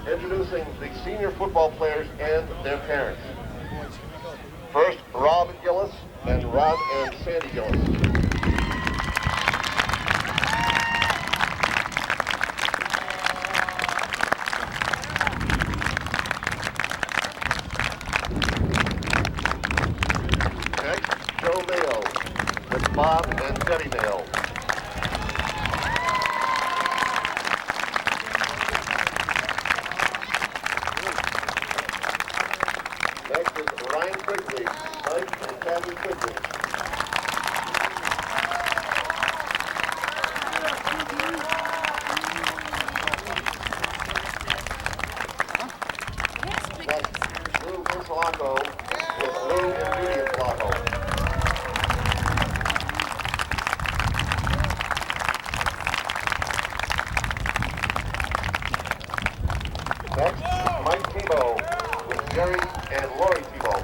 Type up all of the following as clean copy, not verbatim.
introducing the senior football players and their parents. First, Rob Gillis and Rod and Sandy Gillis. Bob and Teddy Mayo. Next is Ryan Quigley, Mike and Kathy Quigley. Next, Lou Insalacco with Lou and Judy Insalacco. Next, Mike Tebow with Jerry and Lori Tebow.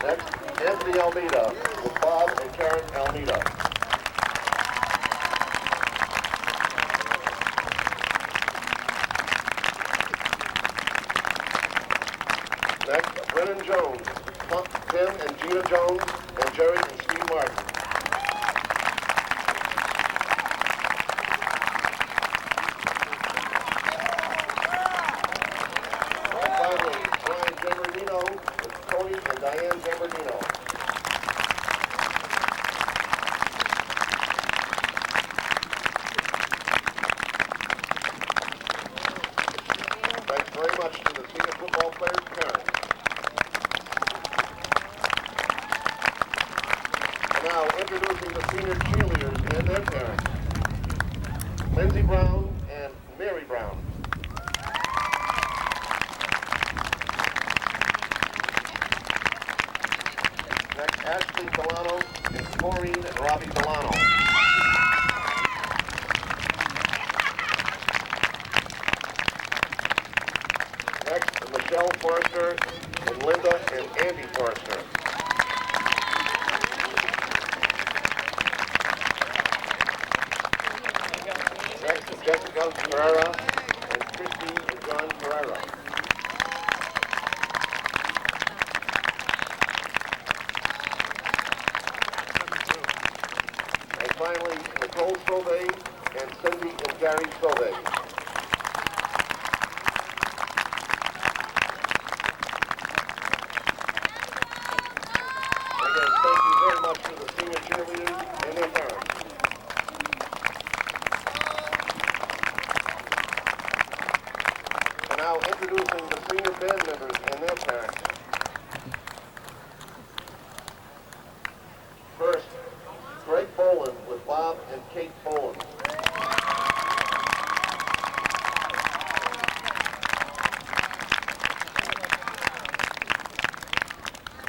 Next, Anthony Almeida with Bob and Karen Almeida. Next, Brennan Jones, Tim and Gina Jones, and Jerry and Steve Martin. And finally, Brian Gembardino with Tony and Diane Gembardino. Thanks very much to the senior football players' parents. Now introducing the senior cheerleaders and their parents, Lindsey Brown and Mary Brown. Next, Ashley Delano and Maureen and Robbie Delano. Next, Michelle Forrester and Linda and Andy Forrester. Jessica Ferreira and Christy and John Ferreira. And finally, Nicole Sauvé and Cindy and Gary Sauvé. Again, thank you very much to the senior cheerleaders and their parents. Now introducing the senior band members and their parents. First, Greg Boland with Bob and Kate Boland.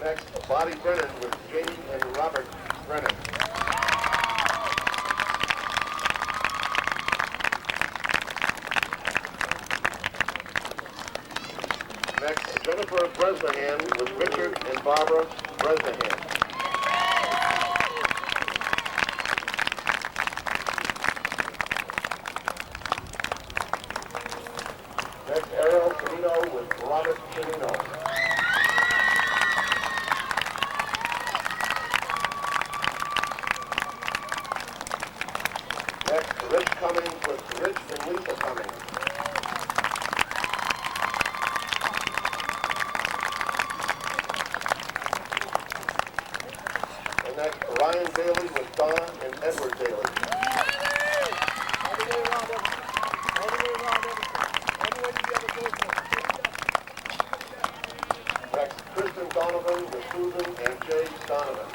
Next, Bobby Brennan with Jamie and Robert Brennan. Next, Jennifer Bresnahan with Richard and Barbara Bresnahan. Next, Ariel Canino with Robert Canino. Next, Rich Cummings with Rich and Lisa Cummings. Next, Ryan Bailey with Donna and Edward Bailey. Next, Kristen Donovan with Susan and Jay Donovan.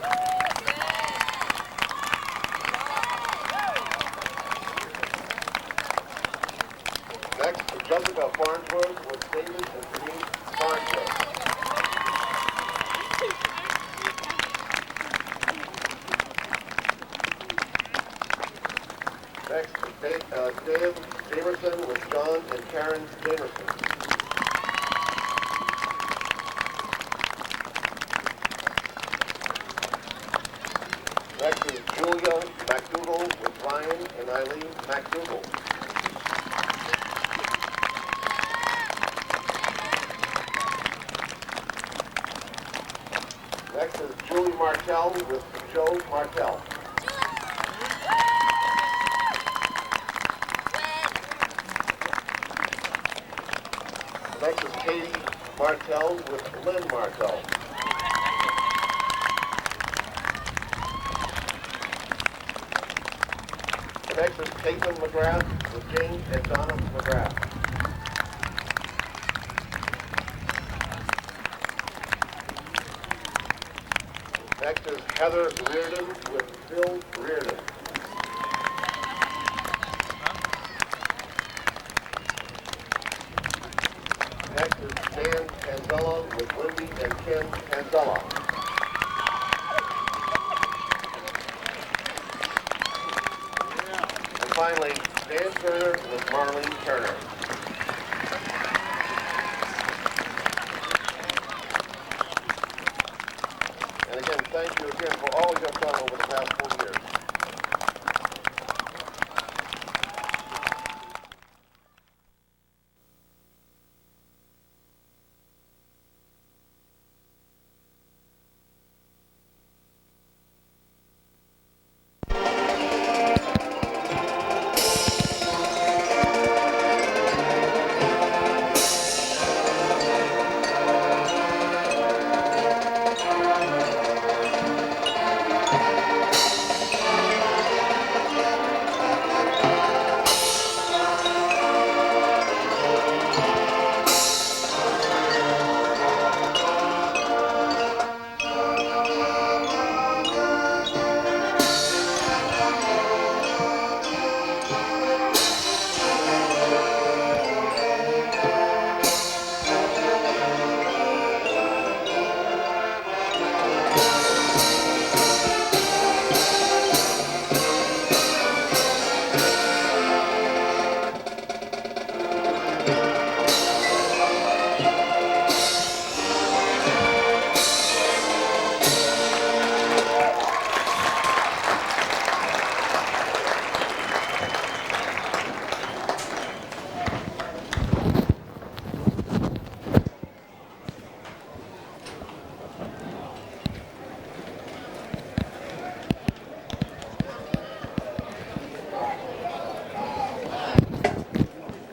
Next, Jessica Farnsworth with David and Denise Farnsworth. Next, Dave Jamerson with John and Karen Jamerson. Next is Julia McDougall with Ryan and Eileen McDougall. Next is Julie Martell with Joe Martell. Next is Katie Martell with Lynn Martell. Next is Caitlin McGrath with Jane and Donna McGrath. Next is Heather Reardon with Phil Reardon. Next is Dan Panzella with Wendy and Ken Panzella. And finally, Dan Turner with Marlene Turner. And again, thank you again for all you have done over the past 4 years.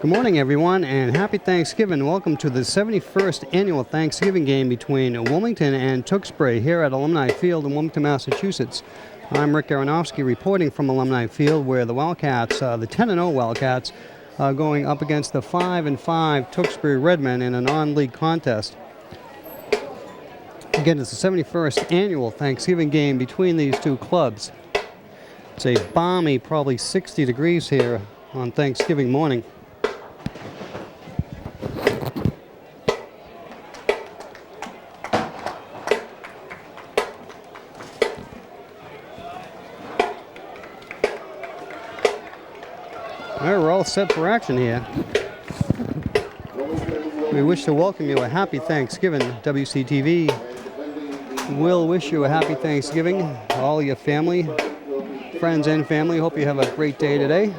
Good morning, everyone, and happy Thanksgiving. Welcome to the 71st annual Thanksgiving game between Wilmington and Tewksbury here at Alumni Field in Wilmington, Massachusetts. I'm Rick Aronofsky reporting from Alumni Field, where the Wildcats, the 10-0 Wildcats, are going up against the 5-5 Tewksbury Redmen in a non-league contest. Again, it's the 71st annual Thanksgiving game between these two clubs. It's a balmy, probably 60 degrees here on Thanksgiving morning. All right, we're all set for action here. We wish to welcome you a happy Thanksgiving. WCTV will wish you a happy Thanksgiving. All your family, friends and family, hope you have a great day today.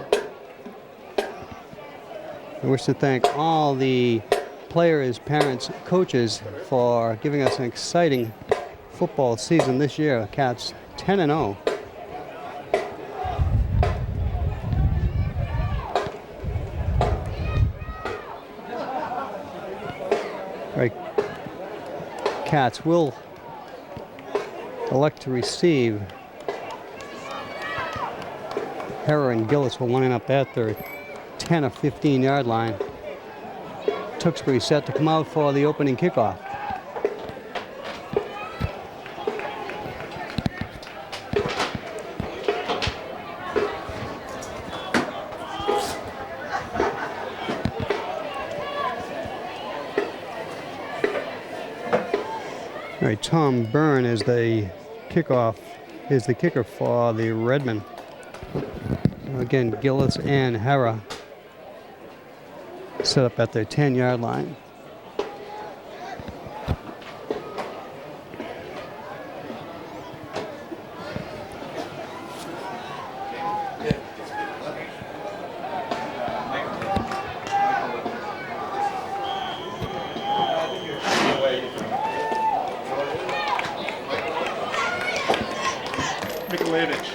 I wish to thank all the players, parents, coaches for giving us an exciting football season this year. Cats 10-0. Right. Cats will elect to receive. Hera and Gillis will line up at their 10 or 15 yard line. Tewksbury set to come out for the opening kickoff. All right, Tom Byrne is the kicker for the Redmen. Again, Gillis and Hera set up at their 10-yard line. Nikolaevich.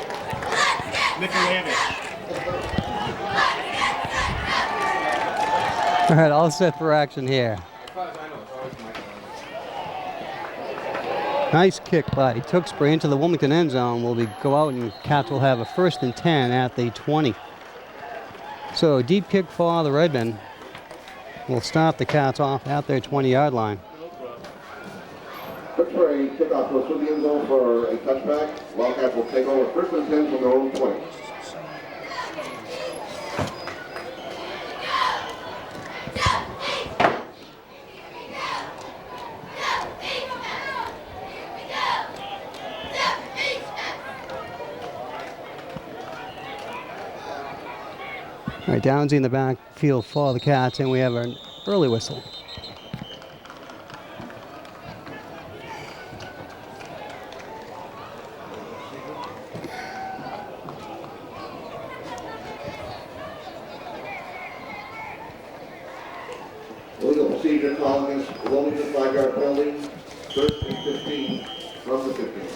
All right, all set for action here. Nice kick by Tewksbury into the Wilmington end zone. Will go out and Cats will have a 1st and 10 at the 20. So deep kick for the Redmen will start the Cats off at their 20-yard line. Tewksbury kickoff goes through the end zone for a touchback. Wildcats will take over 1st and 10 from their own 20. All right, Downsy in the backfield for the Cats, and we have an early whistle. Illegal procedure call against Wilmington 5-yard penalty. 1st and 15 from the 15.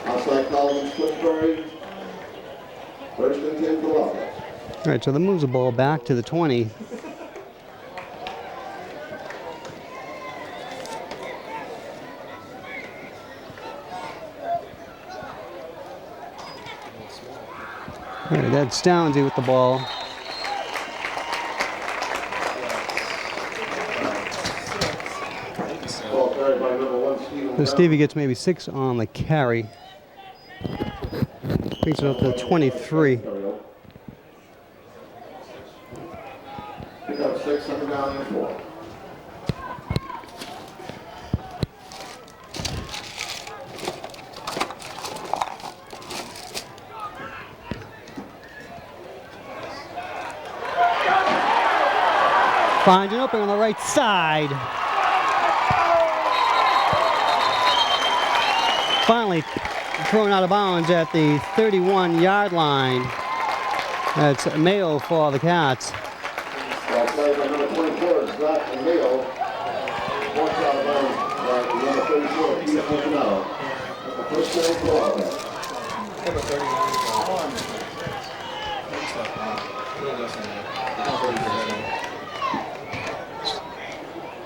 Outside call against Tewksbury. 1st and 10 for Wildcats. All right, so that moves the ball back to the 20. All right, that's Downsy with the ball. Ball carried by number 1, Stephen. So Stevie gets maybe 6 on the carry. Brings it up to 23. Pick up 6, 2nd down and 4. Finds an opening on the right side. Finally thrown out of bounds at the 31-yard line. That's Mayo for the Cats. Ball played by number 24, Zach and Mayo. Forced out of bounds by the number 34, Peter Fortunato. That's the first down for Wildcats. Number 39.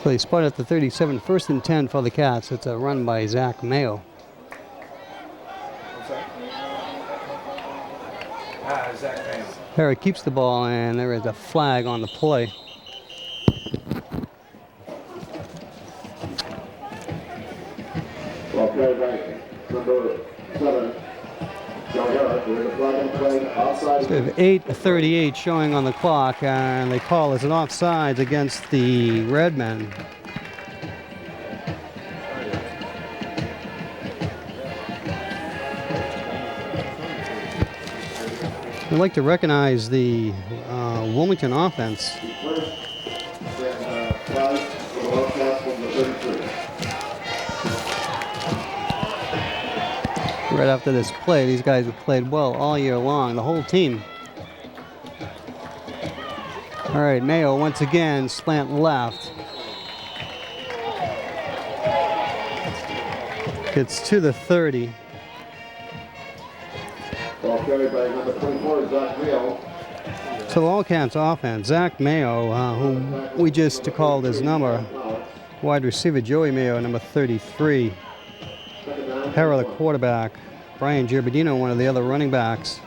So they spot at the 37, 1st and 10 for the Cats. It's a run by Zach Mayo. Zach Mayo. Harry keeps the ball, and there is a flag on the play. Ball carried by number 7, John Harris. There is a flag on play outside. So we have 8:38 showing on the clock, and they call as an offsides against the Redmen. I'd like to recognize the Wilmington offense. First and 5 for the Wildcats from the 33. Right after this play, these guys have played well all year long, the whole team. All right, Mayo once again, slant left. Gets to the 30. Ball carried by number 24, Zach Mayo. So the Wildcats offense, Zach Mayo, who we just called his number, wide receiver Joey Mayo, number 33. Hera, the quarterback. Brian Gerberdino, one of the other running backs.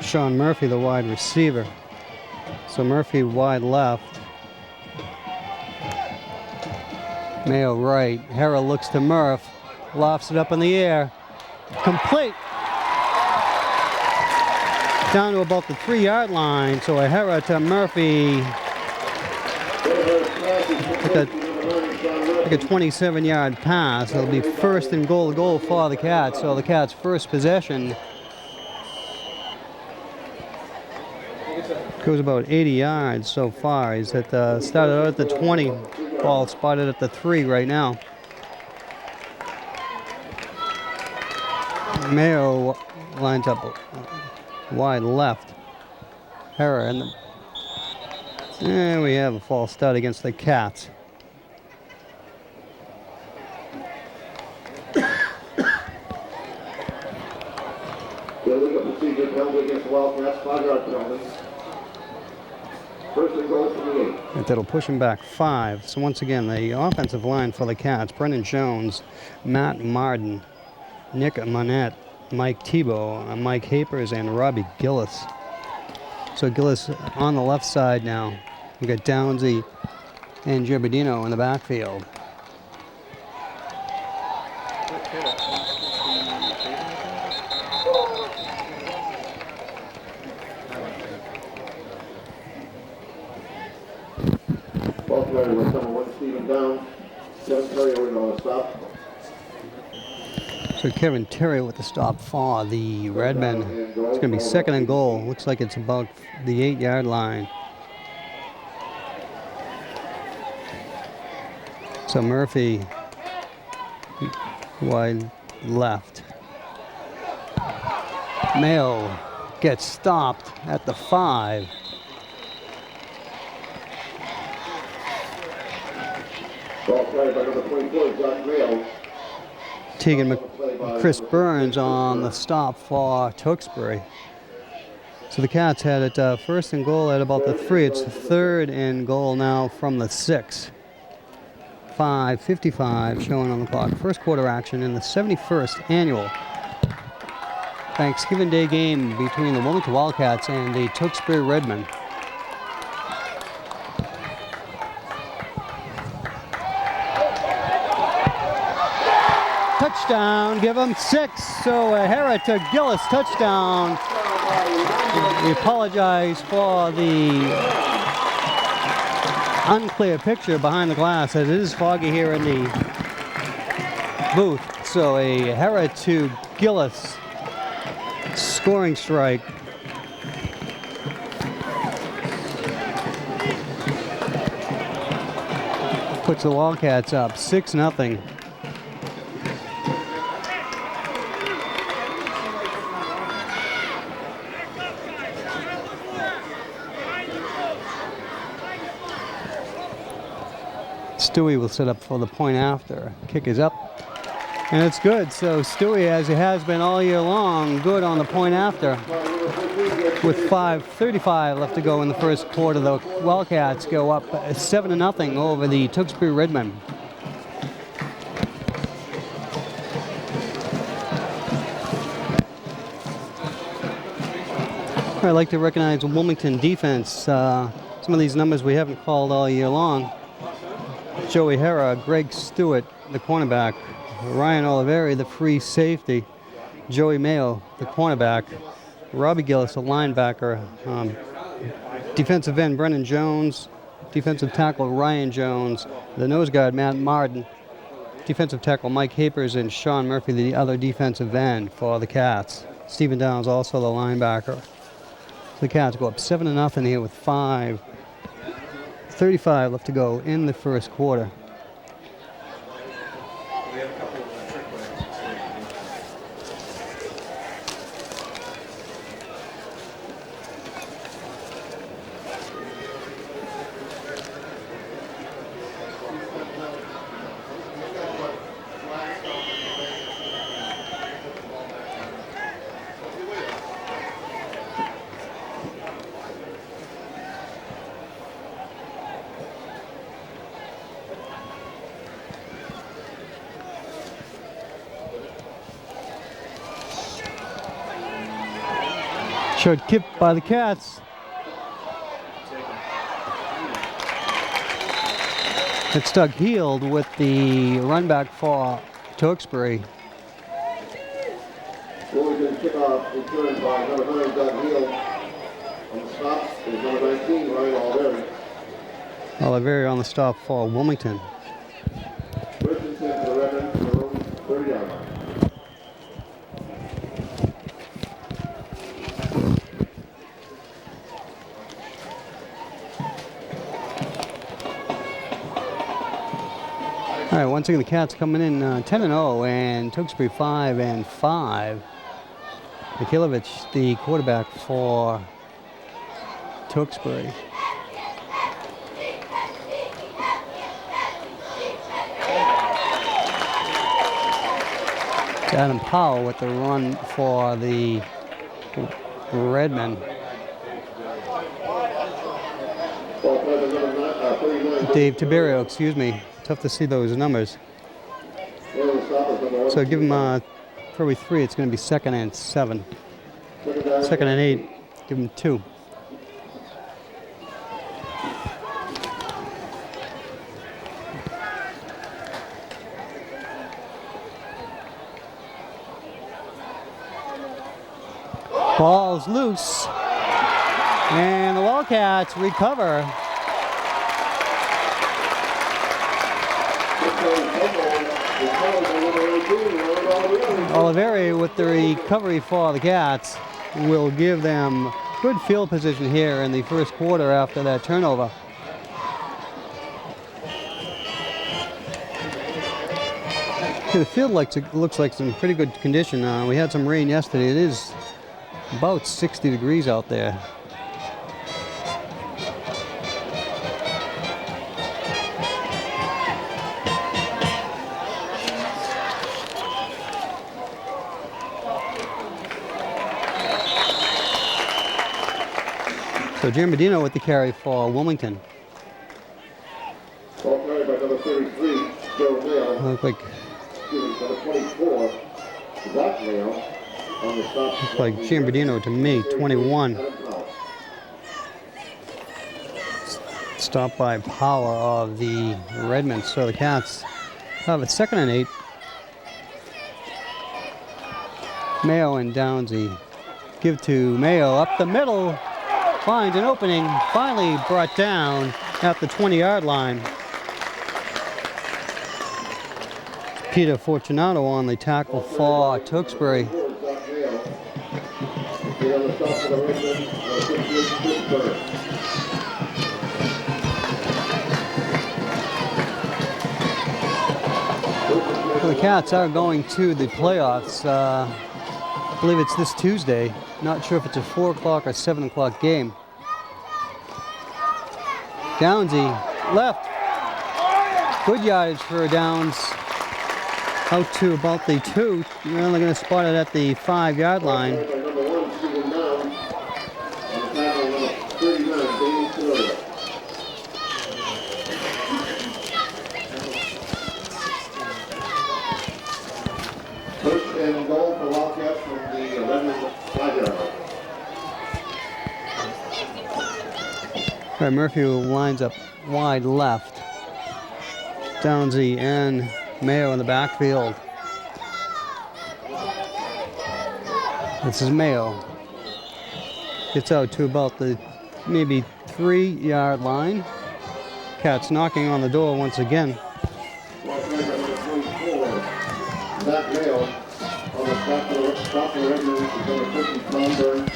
Sean Murphy, the wide receiver. So Murphy wide left. Mayo right. Hera looks to Murph. Lofts it up in the air. Complete. Down to about the 3-yard line. So a Hera to Murphy. Like a 27-yard pass. It'll be 1st and goal for the Cats. So the Cats' first possession goes about 80 yards so far. He's started out at the 20. Ball spotted at the 3 right now. Mayo lines up wide left. Hera and we have a false start against the Cats. Illegal procedure penalty against the Wildcats, 5-yard penalty. First and goal from the 8. And that'll push him back 5. So once again, the offensive line for the Cats: Brendan Jones, Matt Marden, Nick Monette, Mike Tebow, Mike Hapers, and Robbie Gillis. So Gillis on the left side now. We got Downsy and Gerberdino in the backfield. Tewksbury with number 1, Stephen Downs. Kevin Terry on the stop. So Kevin Terry with the stop for the Redmen. It's going to be second and goal. Looks like it's about the 8-yard line. So Murphy wide left. Mayo gets stopped at the 5. Ball carried by number 24, Josh Mayo. Chris Burns on the stop for Tewksbury. So the Cats had it first and goal at about the 3. It's the third and goal now from the 6. 5:55 showing on the clock. First quarter action in the 71st annual Thanksgiving Day game between the Wilmington Wildcats and the Tewksbury Redmen. Touchdown, give them 6. So Hera to Gillis, touchdown. We apologize for the unclear picture behind the glass, as it is foggy here in the booth. So a Hera to Gillis scoring strike. Puts the Wildcats up 6-0. Stewie will set up for the point after. Kick is up, and it's good. So Stewie, as it has been all year long, good on the point after. With 5:35 left to go in the first quarter, the Wildcats go up 7-0 over the Tewksbury Redmen. I'd like to recognize Wilmington defense. Some of these numbers we haven't called all year long. Joey Hera, Greg Stewart, the cornerback, Ryan Oliveri, the free safety, Joey Mayo, the cornerback, Robbie Gillis, a linebacker, defensive end Brendan Jones, defensive tackle Ryan Jones, the nose guard Matt Marden, defensive tackle Mike Hapers, and Sean Murphy, the other defensive end for the Cats. Stephen Downs also the linebacker. The Cats go up 7-0 here with 5:35 left to go in the first quarter. Short kick by the Cats. It's Doug Heald with the run back for Tewksbury. Wilmington kickoff returned by number 9, Doug Heald. On the stop is number 19, Ryan Oliveri. Oliveri on the stop for Wilmington. First and 10 for the Redmen, their own 30-yard line. All right, once again, the Cats coming in 10-0, and Tewksbury 5-5. Mikhailovich, the quarterback for Tewksbury. Adam Powell with the run for the Redmen. Dave Tiberio, excuse me. Tough to see those numbers. So give him probably 3. It's going to be 2nd and 7. 2nd and 8. Give him 2. Ball's loose, and the Wildcats recover. Oliveri with the recovery for the Cats will give them good field position here in the first quarter after that turnover. The field looks like some pretty good condition. We had some rain yesterday. It is about 60 degrees out there. So Giambardino with the carry for Wilmington. Ball carried by number 33, Joe Mayo. Look like Number 24, Zach Mayo. On the stop. looks like Giambardino to me, 21. Stopped by Power of the Redmen. So the Cats have a 2nd and 8. Mayo and Downsy give to Mayo up the middle. Finds an opening, finally brought down at the 20-yard line. Peter Fortunato on the tackle for Tewksbury. The Cats are going to the playoffs. I believe it's this Tuesday. Not sure if it's a 4 o'clock or 7 o'clock game. Downsy left. Good yardage for Downs. Out to about the 2. We're only going to spot it at the 5-yard line. First and goal for Wildcats from the 5-yard line. All right, Murphy lines up wide left. Downsy and Mayo in the backfield. This is Mayo. Gets out to about the maybe 3-yard line. Cats knocking on the door once again. Zach Mayo on the top of the Redmond is going to push his Thornburn.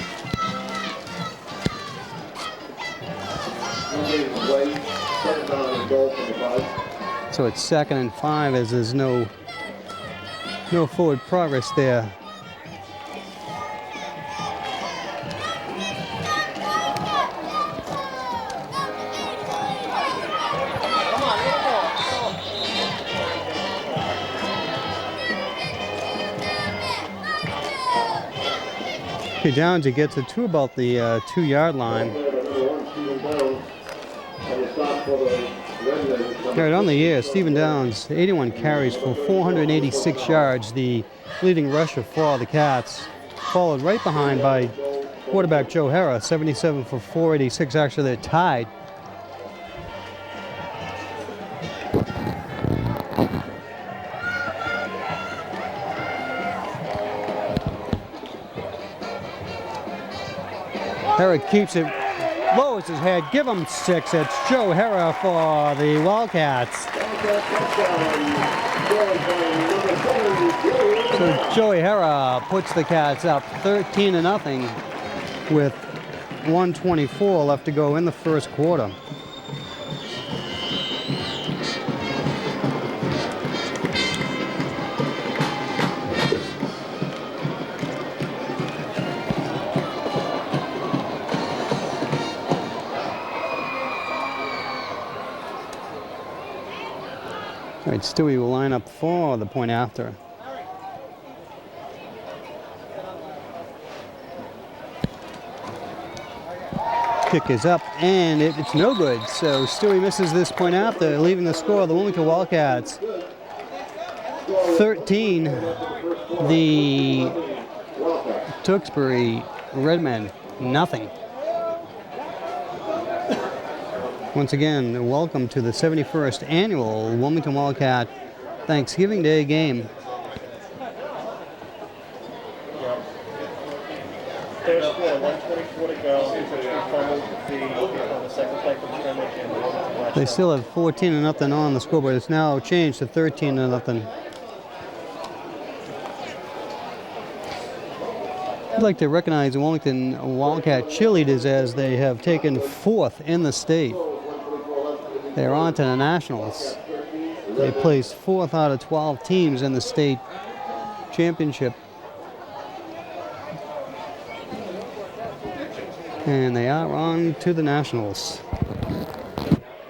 Way, 2nd down and goal from the 5. So it's 2nd and 5 as there's no forward progress there. Okay, Downsy gets it to about the 2-yard line. Right on the year, Stephen Downs, 81 carries for 486 yards, the leading rusher for the Cats. Followed right behind by quarterback Joe Hara, 77 for 486. Actually, they're tied. Hara keeps it, lowers his head, give him 6. It's Joe Hara for the Wildcats. So Joey Hara puts the Cats up 13-0 with 1:24 left to go in the first quarter. All right, Stewie will line up for the point after. Kick is up, and it's no good. So Stewie misses this point after, leaving the score. The Wilmington Wildcats 13, the Tewksbury Redmen nothing. Once again, welcome to the 71st annual Wilmington Wildcat Thanksgiving Day game. Third score, 1:24 to go. Fumbled on the second play from scrimmage, and Wilmington latched They on. still have 14-0 on the scoreboard. It's now changed to 13-0. I'd like to recognize the Wilmington Wildcat cheerleaders as they have taken 4th in the state. They're on to the Nationals. They placed 4th out of 12 teams in the state championship. And they are on to the Nationals.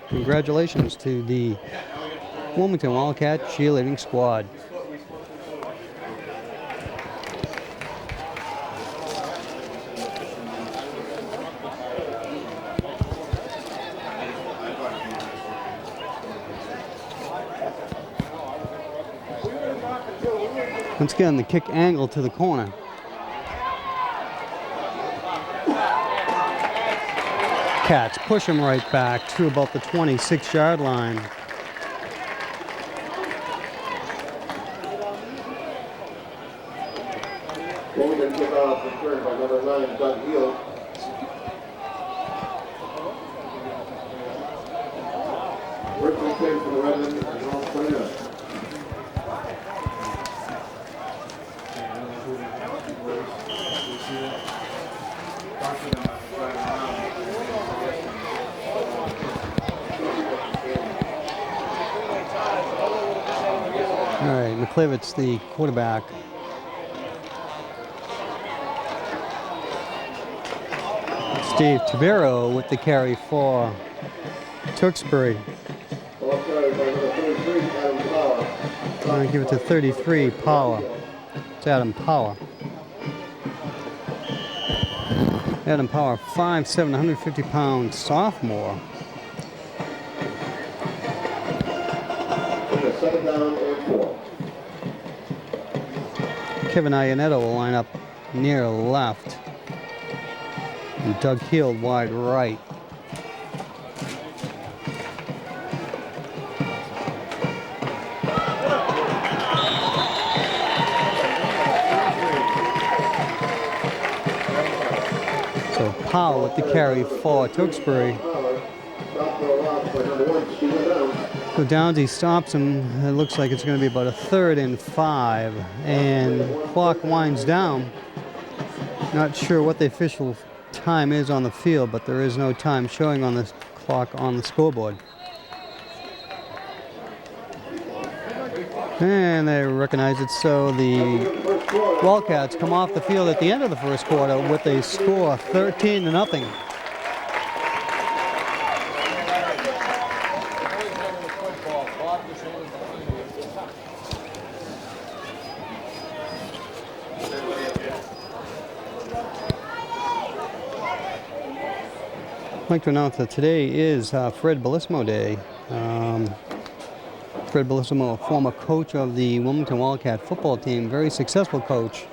Congratulations to the Wilmington Wildcat cheerleading squad. Once again, the kick angle to the corner. Cats push him right back to about the 26-yard line. Wilmington kick off returned by number 9, Doug Hill. Richard came from the Redlands and all 29. All right, McClivitz, the quarterback. Steve Tavero with the carry for Tewksbury. Ball carried by number 33, Adam Power. I'm going to give it to 33, Power. It's Adam Power. Adam Power, 5'7", 150-pound sophomore. Second down and 4. Kevin Ionetto will line up near left. And Doug Hill wide right. So Powell with the carry for Tewksbury. So Downsy stops him. It looks like it's going to be about a 3rd and 5. And clock winds down. Not sure what the official time is on the field, but there is no time showing on the clock on the scoreboard. And they recognize it, so the Wildcats come off the field at the end of the first quarter with a score 13-0. I'd like to announce that today is Fred Bellissimo Day. Fred Bellissimo, a former coach of the Wilmington Wildcat football team, very successful coach.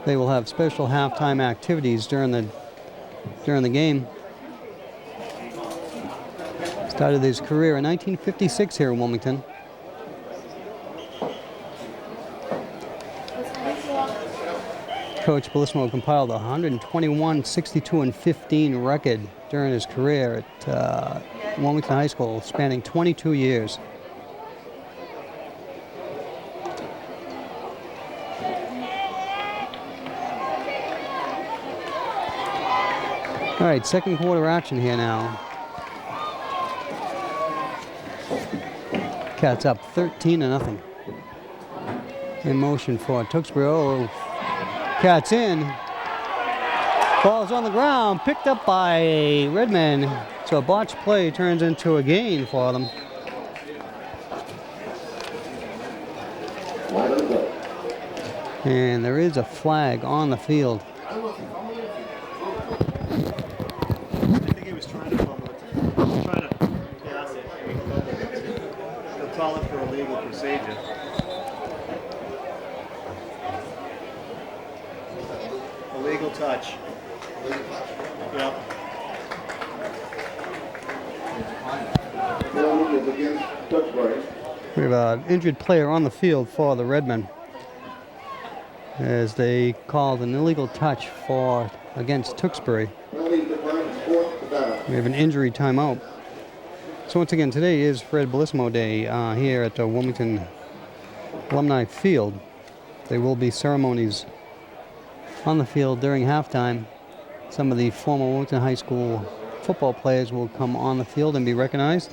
They will have special halftime activities during the game. Started his career in 1956 here in Wilmington. Coach Bellissimo compiled a 121, 62, and 15 record during his career at Wilmington High School, spanning 22 years. All right, second quarter action here now. Cats up 13-0. In motion for Tewksbury. Oh, Cats in. Ball's on the ground, picked up by Redman. So a botched play turns into a gain for them. Wide on the play. And there is a flag on the field. I think he was trying to fumble it. Trying to pass it. And he fumbled it. They'll call it for a legal procedure. A legal touch. Yep. Penalty is against Tewksbury. We have an injured player on the field for the Redmen, as they called an illegal touch against Tewksbury. Penalty declined, fourth down. We have an injury timeout. So once again, today is Fred Bellissimo Day here at Wilmington Alumni Field. There will be ceremonies on the field during halftime. Some of the former Wilmington High School football players will come on the field and be recognized.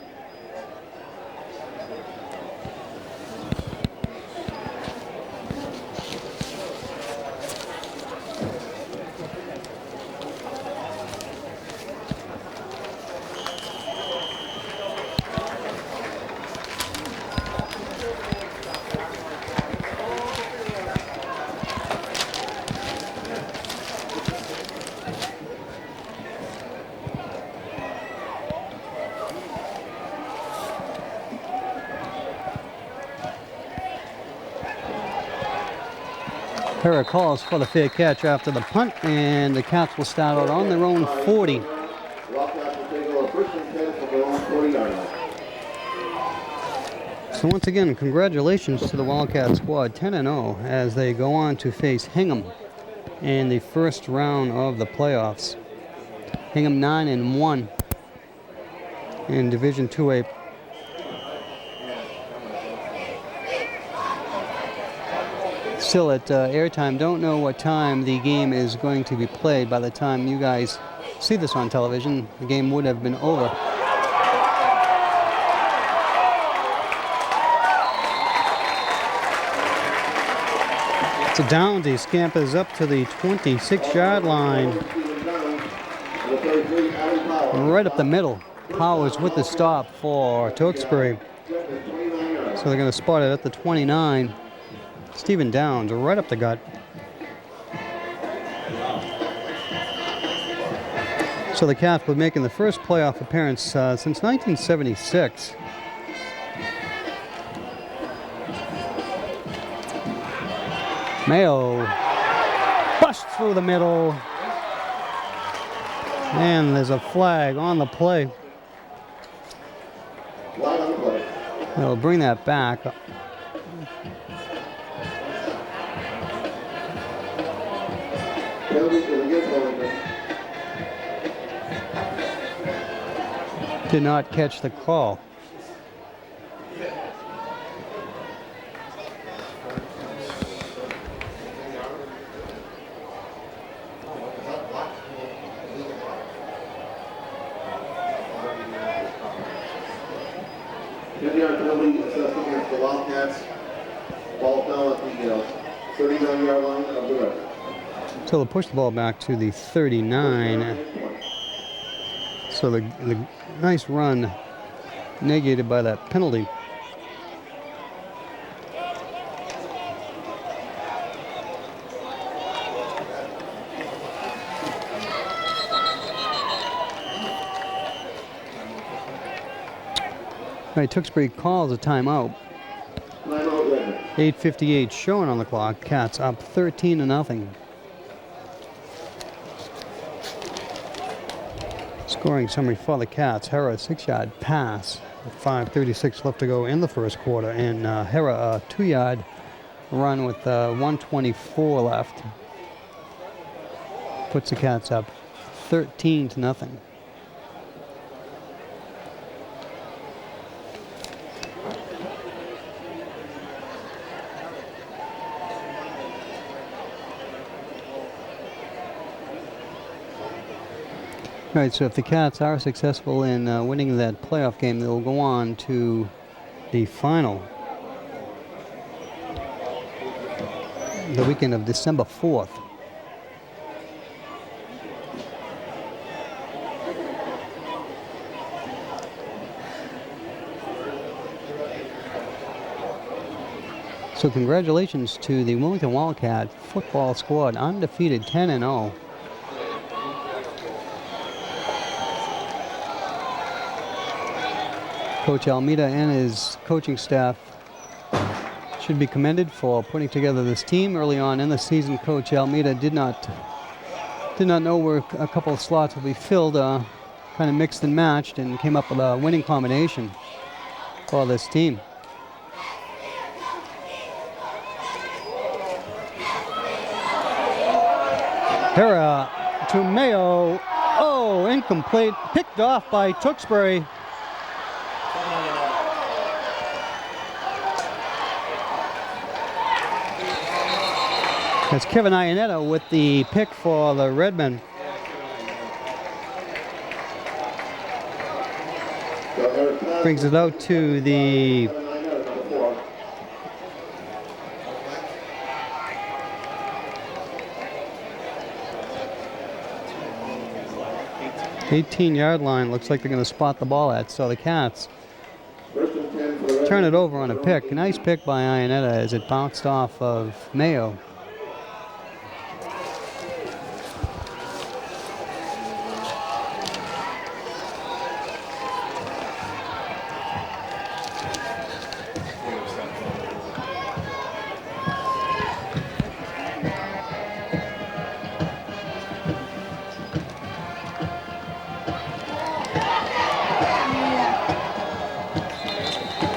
Hera calls for the fair catch after the punt, and the Cats will start out on their own 40. Wildcats will take over first and 10 from their own 40-yard line. So once again, congratulations to the Wildcat squad, 10-0, as they go on to face Hingham in the first round of the playoffs. Hingham 9-1 in Division 2A. Still at airtime. Don't know what time the game is going to be played. By the time you guys see this on television, the game would have been over. So Downsy scampers up to the 26-yard line. Right up the middle. Powers with the stop for Tewksbury. So they're going to spot it at the 29. Stephen Downs right up the gut. So the Cats will be making the first playoff appearance since 1976. Mayo busts through the middle. And there's a flag on the play. They'll bring that back. Did not catch the call. Penalty assessed against the Wildcats. Ball down at the 39-yard line of the red. So they'll push the ball back to the 39. So the nice run negated by that penalty. All right, Tewksbury calls a timeout. 8:58 showing on the clock. Cats up 13-0. Scoring summary for the Cats. Hera, 6-yard pass. 5:36 left to go in the first quarter. And Hera, a 2-yard run with 1:24 left. Puts the Cats up 13-0. All right, so if the Cats are successful in winning that playoff game, they'll go on to the final, the weekend of December 4th. So congratulations to the Wilmington Wildcat football squad, undefeated 10-0. Coach Almeida and his coaching staff should be commended for putting together this team early on in the season. Coach Almeida did not know where a couple of slots would be filled, kind of mixed and matched, and came up with a winning combination for this team. Hera to Mayo. Oh, incomplete. Picked off by Tewksbury. That's Kevin Iannetta with the pick for the Redmen. Brings it out to the 18-yard line. Looks like they're going to spot the ball at. So the Cats turn it over on a pick. Nice pick by Iannetta as it bounced off of Mayo.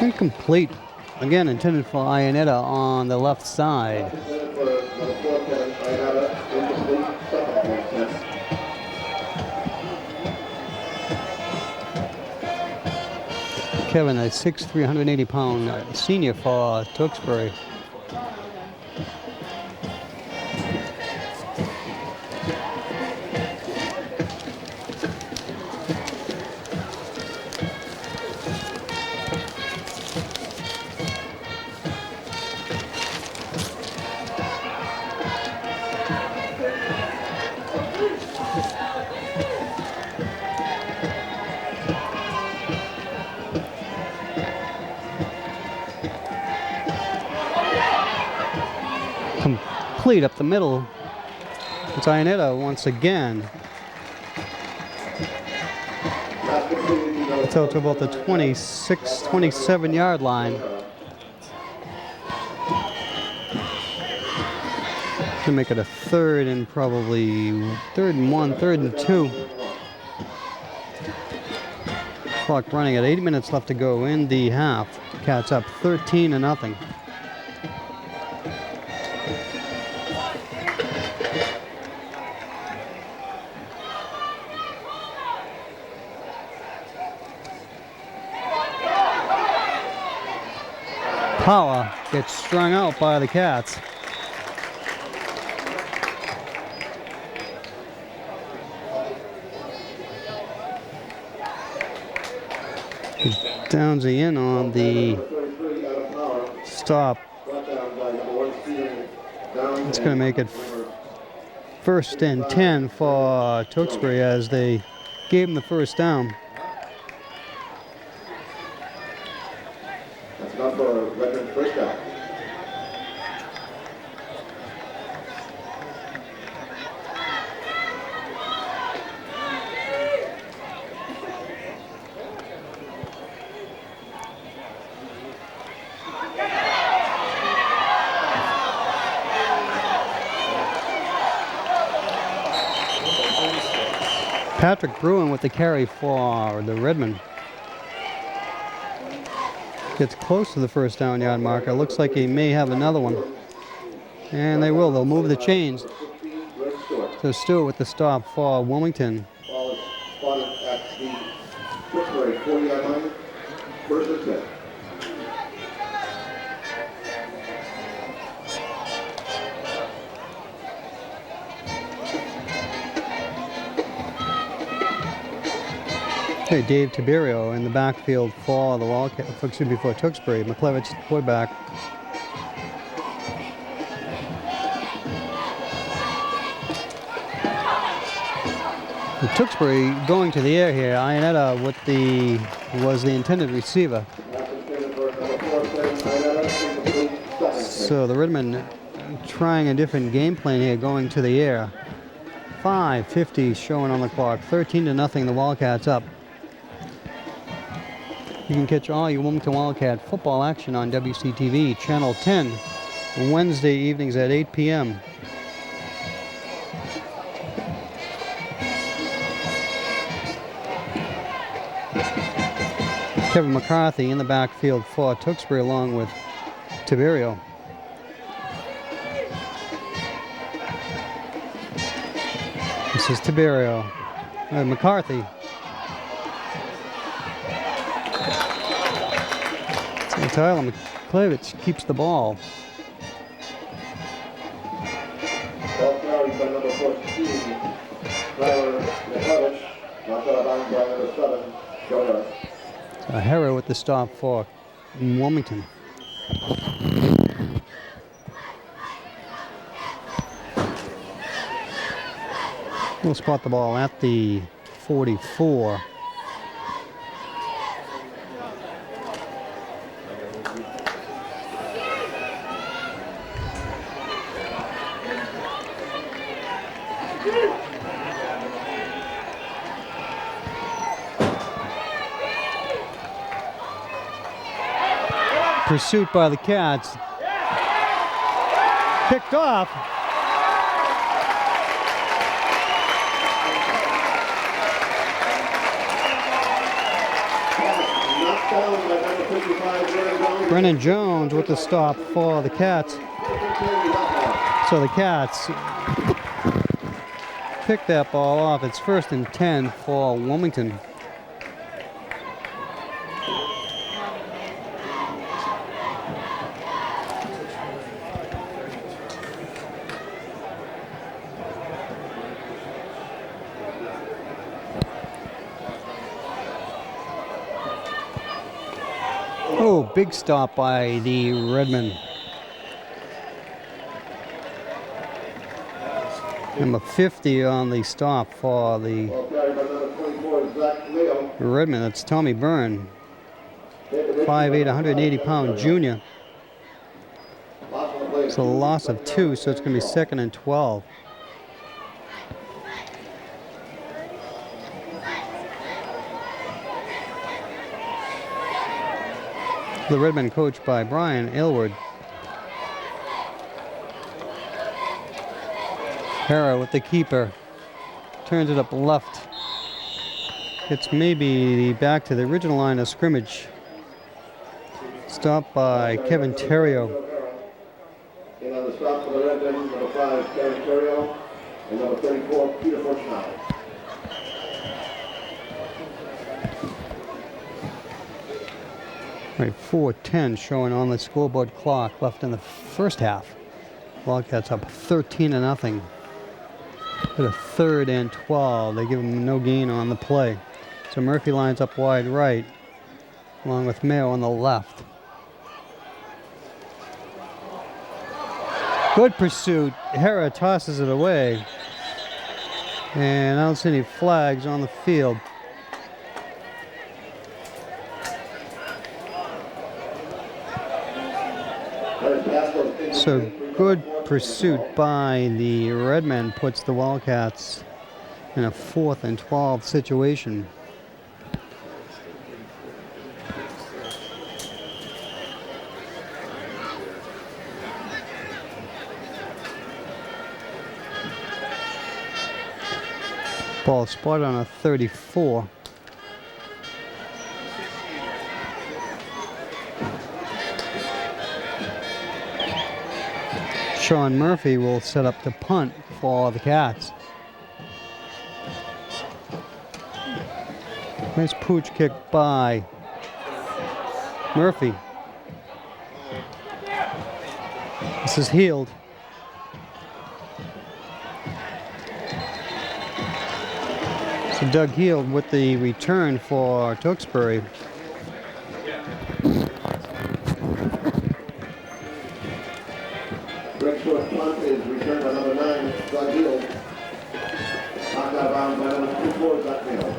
Incomplete. Again, intended for Iannetta on the left side. Kevin, a 6'3", 180-pound senior for Tewksbury. Complete up the middle. It's Iannetta once again. It's out to about the 26, 27-yard line. To make it a third and probably third and 1, third and 2. Clock running at 8 minutes left to go in the half. Cats up 13-0. Power gets strung out by the Cats. Downsy in on the stop. It's going to make it first and 10 for Tewksbury as they gave him the first down. That's not for a veteran first down. Patrick Bruin with the carry for the Redmen. Gets close to the first down yard marker. Looks like he may have another one. And they will. They'll move the chains. So Stewart with the stop for Wilmington. Ball is spotted at the Tewksbury 40-yard line. First and 10. Okay, Dave Tiberio in the backfield for the Wildcat, excuse me, for Tewksbury. McClevich, quarterback. And Tewksbury going to the air here. Iannetta with was the intended receiver. That's intended for number 4. So the Redmen trying a different game plan here, going to the air. 5:50 showing on the clock. 13-0, the Wildcats up. You can catch all your Wilmington Wildcat football action on WCTV, Channel 10, Wednesday evenings at 8 p.m. Kevin McCarthy in the backfield for Tewksbury along with Tiberio. This is Tiberio. McCarthy. So Tyler McClevich keeps the ball. Ball carried by number 14, Tyler McClevich. Knocked out of bounds by number 7, Joe. So Harrow with the stop for Wilmington. We'll spot the ball at the 44. Pursuit by the Cats. Picked off. Brennan Jones with the stop for the Cats. So the Cats pick that ball off. It's 1st and 10 for Wilmington. Oh, big stop by the Redmen. Number 50 on the stop for the Redmen. That's Tommy Byrne. 5'8", 180-pound junior. It's a loss of 2, so it's going to be 2nd and 12. The Redmen coached by Brian Aylward. Harrow with the keeper. Turns it up left. It's maybe back to the original line of scrimmage. Stopped by Kevin Terrio. And on the stop for the Redmen, number 5, Kevin Terrio, and number 34, Peter Fortunato. Right, 4:10 showing on the scoreboard clock left in the first half. Wildcats up 13-0. With a 3rd and 12. They give them no gain on the play. So Murphy lines up wide right, along with Mayo on the left. Good pursuit. Hera tosses it away. And I don't see any flags on the field. So good pursuit by the Redmen puts the Wildcats in a 4th and 12 situation. Ball spotted on a 34. Sean Murphy will set up the punt for the Cats. Nice pooch kick by Murphy. This is Heald. So Doug Heald with the return for Tewksbury. Short punt is returned by number 9, Doug Heald. Knocked out of bounds by number 24, Zach Mayo.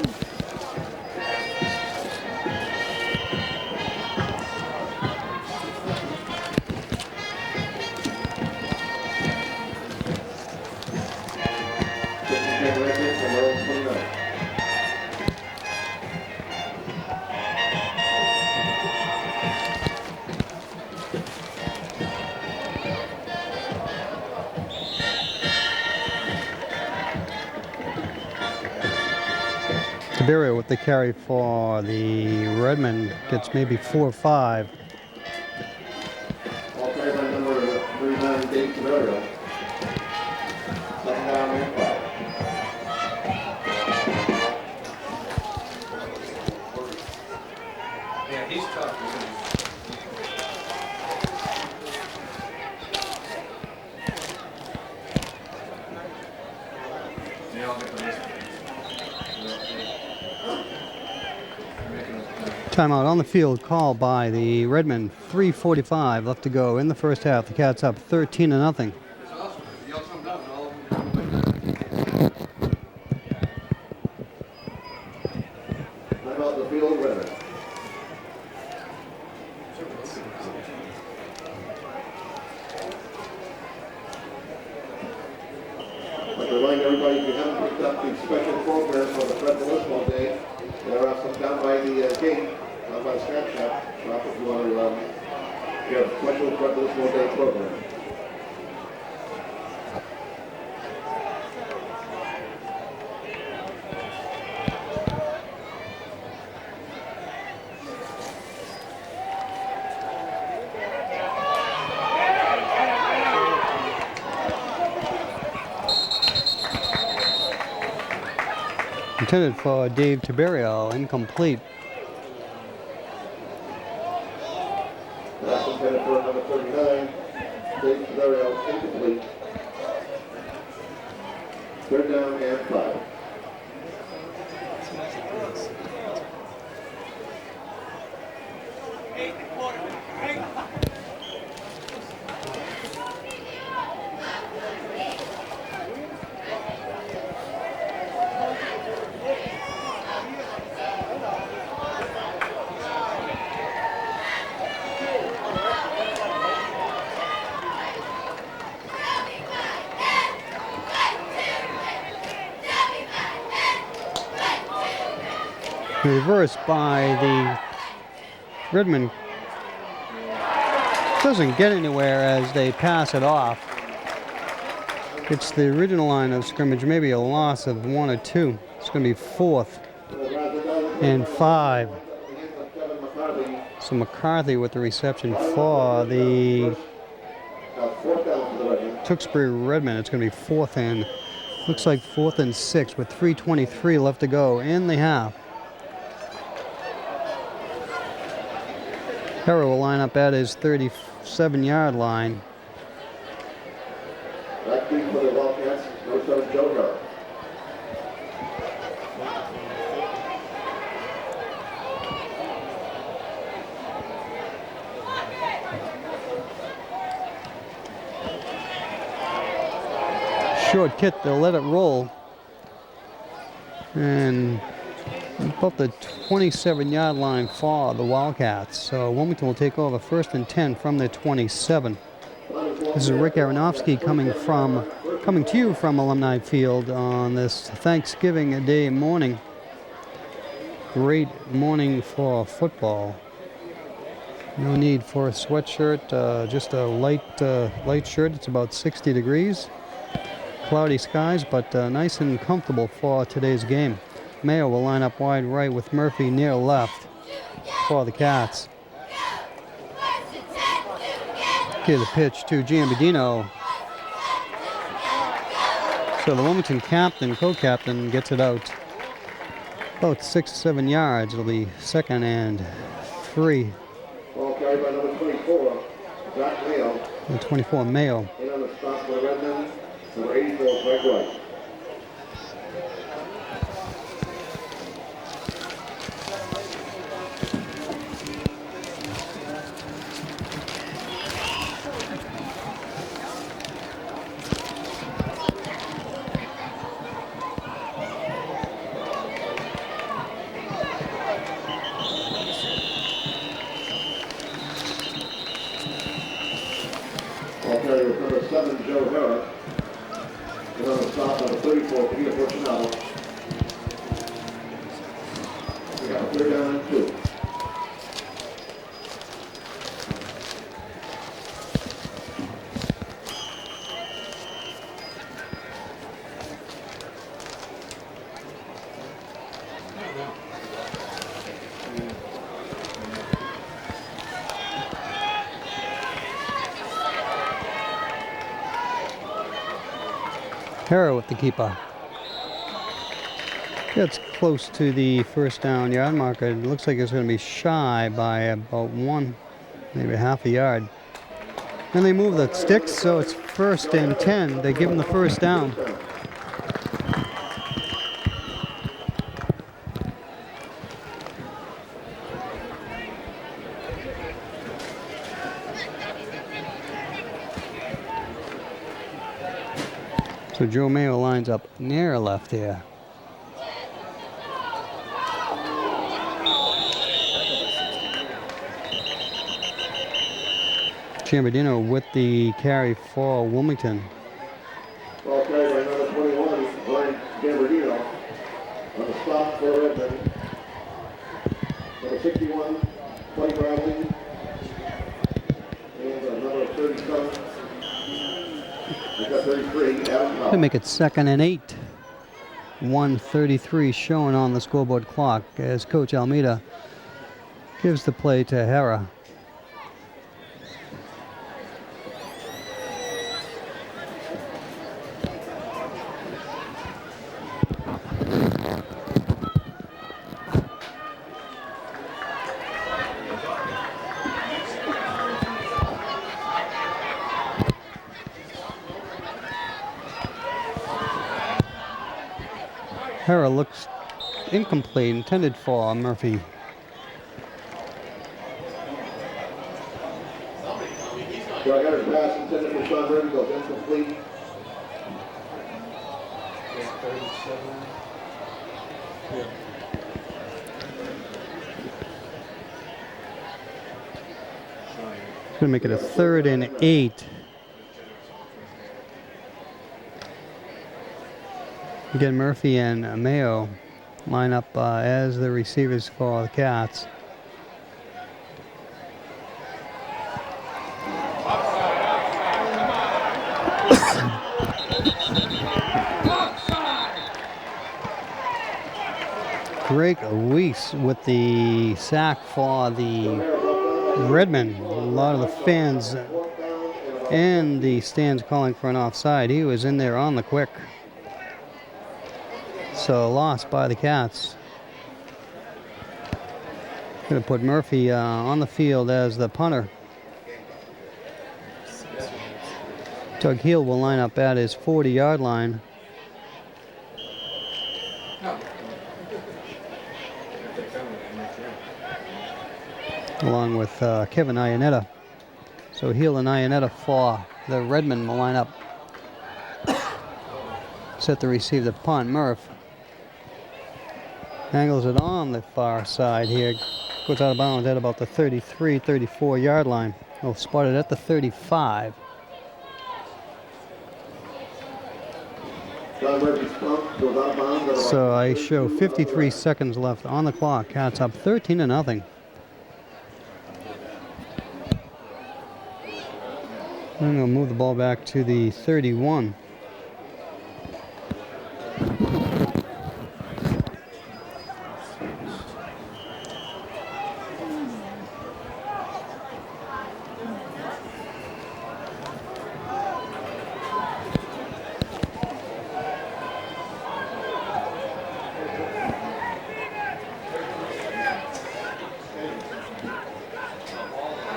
Tewksbury with the carry for the Redmen. Gets maybe 4 or 5. Ball carried by number 39, Dave Tewksbury. Second down and 5. Yeah, he's tough, isn't he? Yeah, I'll get the list. Timeout on the field called by the Redmen. 3:45 left to go in the first half. The Cats up 13-0. It's awesome. Y'all come down and all of them. Time out the field, Redmond. I'd like to remind everybody, if you haven't picked up the special program for the Fred Baseball Day, there are some down by the gate, down by the snack shop, if you want to get a special Fred Baseball Day program. Intended for Dave Tiberio, incomplete. That's intended for number 39, Dave Tewksbury, incomplete. Third down and 5. Reversed by the Redmen. Doesn't get anywhere as they pass it off. It's the original line of scrimmage, maybe a loss of 1 or 2. It's going to be 4th and 5. So McCarthy with the reception for the Tewksbury Redmen. It's going to be 4th and, looks like 4th and 6 with 3:23 left to go in the half. Harrow will line up at his 37-yard line. Back deep for the Wildcats, no son Joe Harrow. Short kick, they'll let it roll. And about the 27-yard line for the Wildcats. So Wilmington will take over 1st and 10 from their 27. This is Rick Aronofsky coming to you from Alumni Field on this Thanksgiving Day morning. Great morning for football. No need for a sweatshirt, just a light shirt. It's about 60 degrees. Cloudy skies, but nice and comfortable for today's game. Mayo will line up wide right with Murphy near left for the Cats. Okay, the pitch to Giambadino. So the Wilmington captain, co-captain, gets it out about 6 or 7 yards. It'll be 2nd and 3. Ball carried by number 24, Zach Mayo. And 24, Mayo. In on the stop for the Redmen, number 84, Frank Wright. Ball carrier with number 7, Joe Harrow. And on the stop, number 34, Peter Fortunato. We got a 3rd down and 2. Hera with the keeper. Gets close to the first down yard marker. It looks like it's going to be shy by about 1, maybe half a yard. Then they move the sticks, so it's 1st and 10. They give them the first down. So Joe Mayo lines up near left here. Chambardino with the carry for Wilmington. Ball carried by number 21, Brian Gambardino. On the stop for Redmond. Number 61, Buddy Bradley. And number 37. They got 33, Adam Powell. They make it 2nd and 8. 1:33 showing on the scoreboard clock as Coach Almeida gives the play to Hera. Hera looks incomplete, intended for Murphy. Doug Harris pass intended for Sean Murphy goes incomplete. It's going to make it a 3rd and 8. Again, Murphy and Mayo line up as the receivers for the Cats. Greg Weiss with the sack for the Redmond. A lot of the fans and the stands calling for an offside. He was in there on the quick. So lost by the Cats. Going to put Murphy on the field as the punter. Doug Heel will line up at his 40-yard line. Along with Kevin Iannetta. So Heel and Iannetta for the Redmond will line up. Set to receive the punt. Murph angles it on the far side here. Goes out of bounds at about the 33, 34 yard line. He'll spot it at the 35. So I show 53 seconds left on the clock. Cats up 13-0. I'm going to move the ball back to the 31.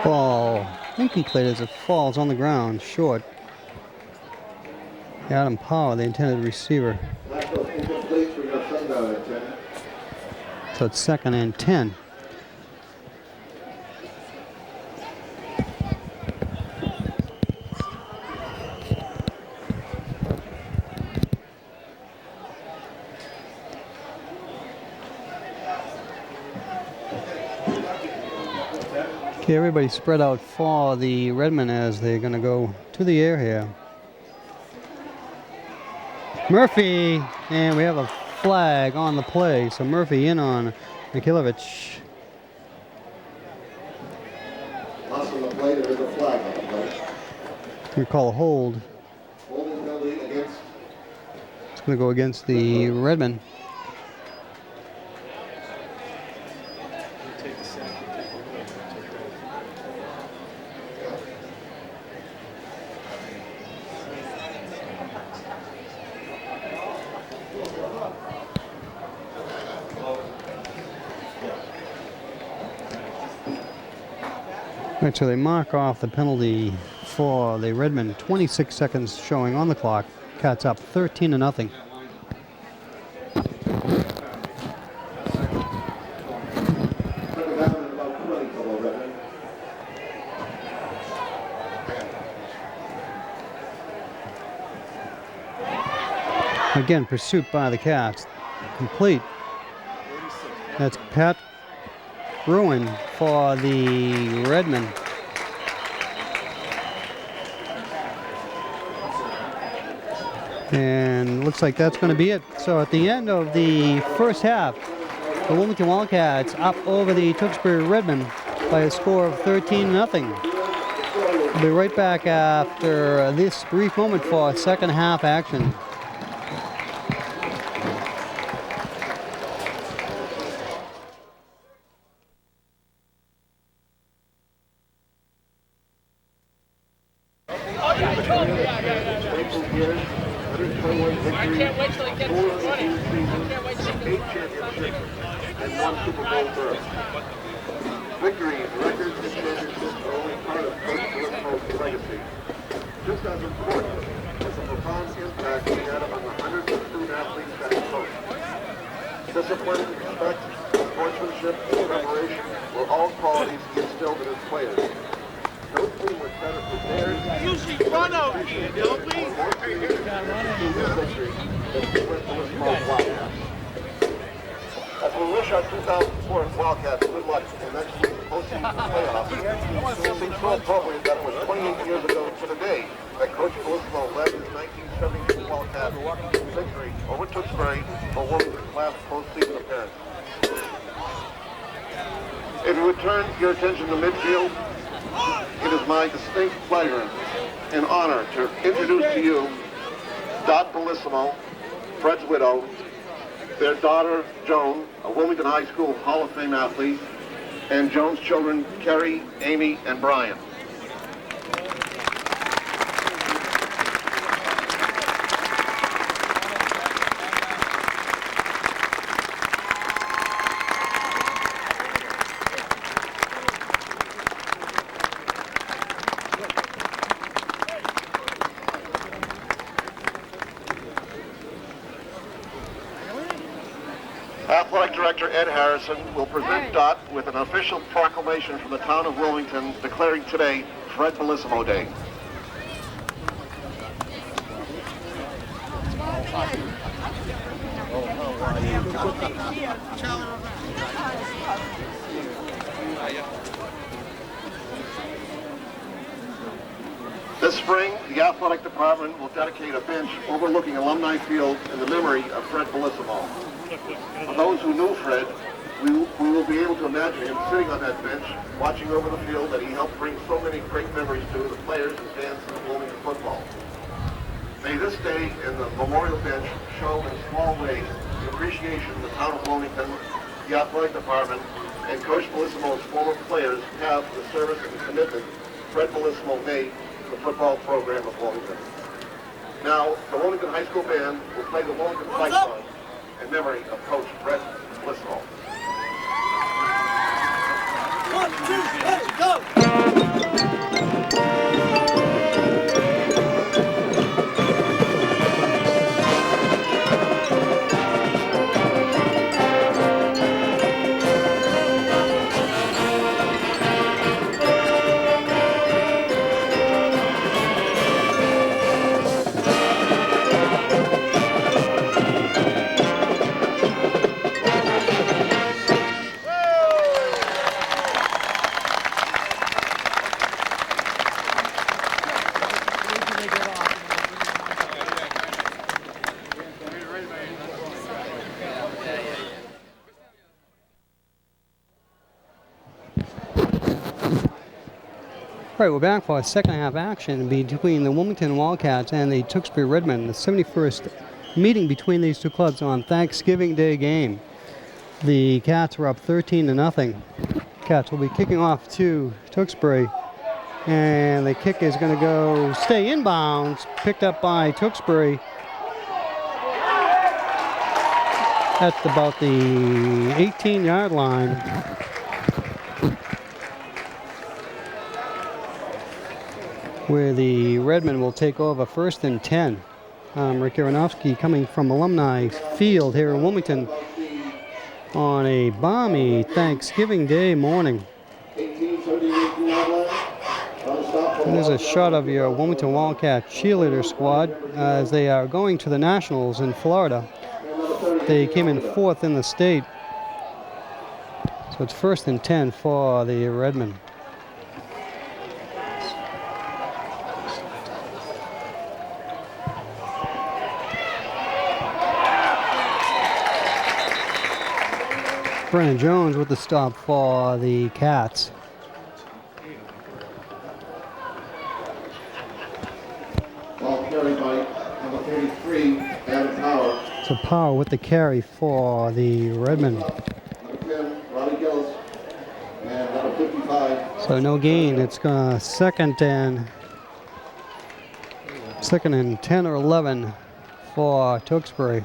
Ball incomplete as it falls on the ground, short. Adam Powell, the intended receiver. So it's 2nd and 10. Okay, everybody spread out for the Redmond as they're going to go to the air here. Murphy, and we have a flag on the play. So Murphy in on Mikhailovich. Lost on the play, there is a flag on the play. We call a hold. Holding penalty against. It's going to go against the Redmond. Right, so they mark off the penalty for the Redmen. 26 seconds showing on the clock. Cats up 13-0. Second down and about 20 for the Redmen. Again, pursuit by the Cats. Complete. That's Pat Ruin for the Redmen. And looks like that's going to be it. So at the end of the first half, the Wilmington Wildcats up over the Tewksbury Redmen by a score of 13-0. We'll be right back after this brief moment for second half action. Victories, records, and championships are only part of Coach Calypso's legacy. Just as important is the profound impact he had on the hundreds of student athletes that he coached. Discipline, respect, sportsmanship, and preparation were all qualities he instilled in his players. No team was better prepared. Usually run out here, don't we? As we wish our 2004 Wildcats good luck in next week's postseason playoffs, it seems so appropriate that it was 28 years ago to the day that Coach Calypso led his 1972 Wildcats victory over Tewksbury for Wilmington's last postseason appearance. If you would turn your attention to midfield, it is my distinct pleasure and honor to introduce to you Dot Bellissimo, Fred's widow, their daughter, Joan, a Wilmington High School Hall of Fame athlete, and Joan's children, Kerry, Amy, and Brian. Athletic Director Ed Harrison will present Dot with an official proclamation from the town of Wilmington declaring today Fred Bellissimo Day. This spring, the athletic department will dedicate a bench overlooking Alumni Field in the memory of Fred Bellissimo. For those who knew Fred, we will be able to imagine him sitting on that bench, watching over the field that he helped bring so many great memories to the players and fans of Wilmington football. May this day and the memorial bench show in a small way the appreciation the town of Wilmington, the athletic department, and Coach Bellissimo's former players have for the service and commitment Fred Bellissimo made to the football program of Wilmington. Now, the Wilmington High School Band will play the Wilmington Fight Song in memory of Coach Fred Bellissimo. 1, 2, let's go! All right, we're back for a second half action between the Wilmington Wildcats and the Tewksbury Redmen, the 71st meeting between these two clubs on Thanksgiving Day game. The Cats were up 13-0. Cats will be kicking off to Tewksbury, and the kick is going to stay inbounds, picked up by Tewksbury at about the 18-yard line. where the Redmen will take over 1st and 10. I'm Rick Aronofsky coming from Alumni Field here in Wilmington on a balmy Thanksgiving Day morning. And there's a shot of your Wilmington Wildcat cheerleader squad as they are going to the Nationals in Florida. They came in 4th in the state. So it's 1st and 10 for the Redmen. Brennan Jones with the stop for the Cats. Ball carried by number 33, Adam Power. So Power with the carry for the Redmen. Number 10, Robbie Gillis. And number 55. So no gain. It's second and 10 or 11 for Tewksbury.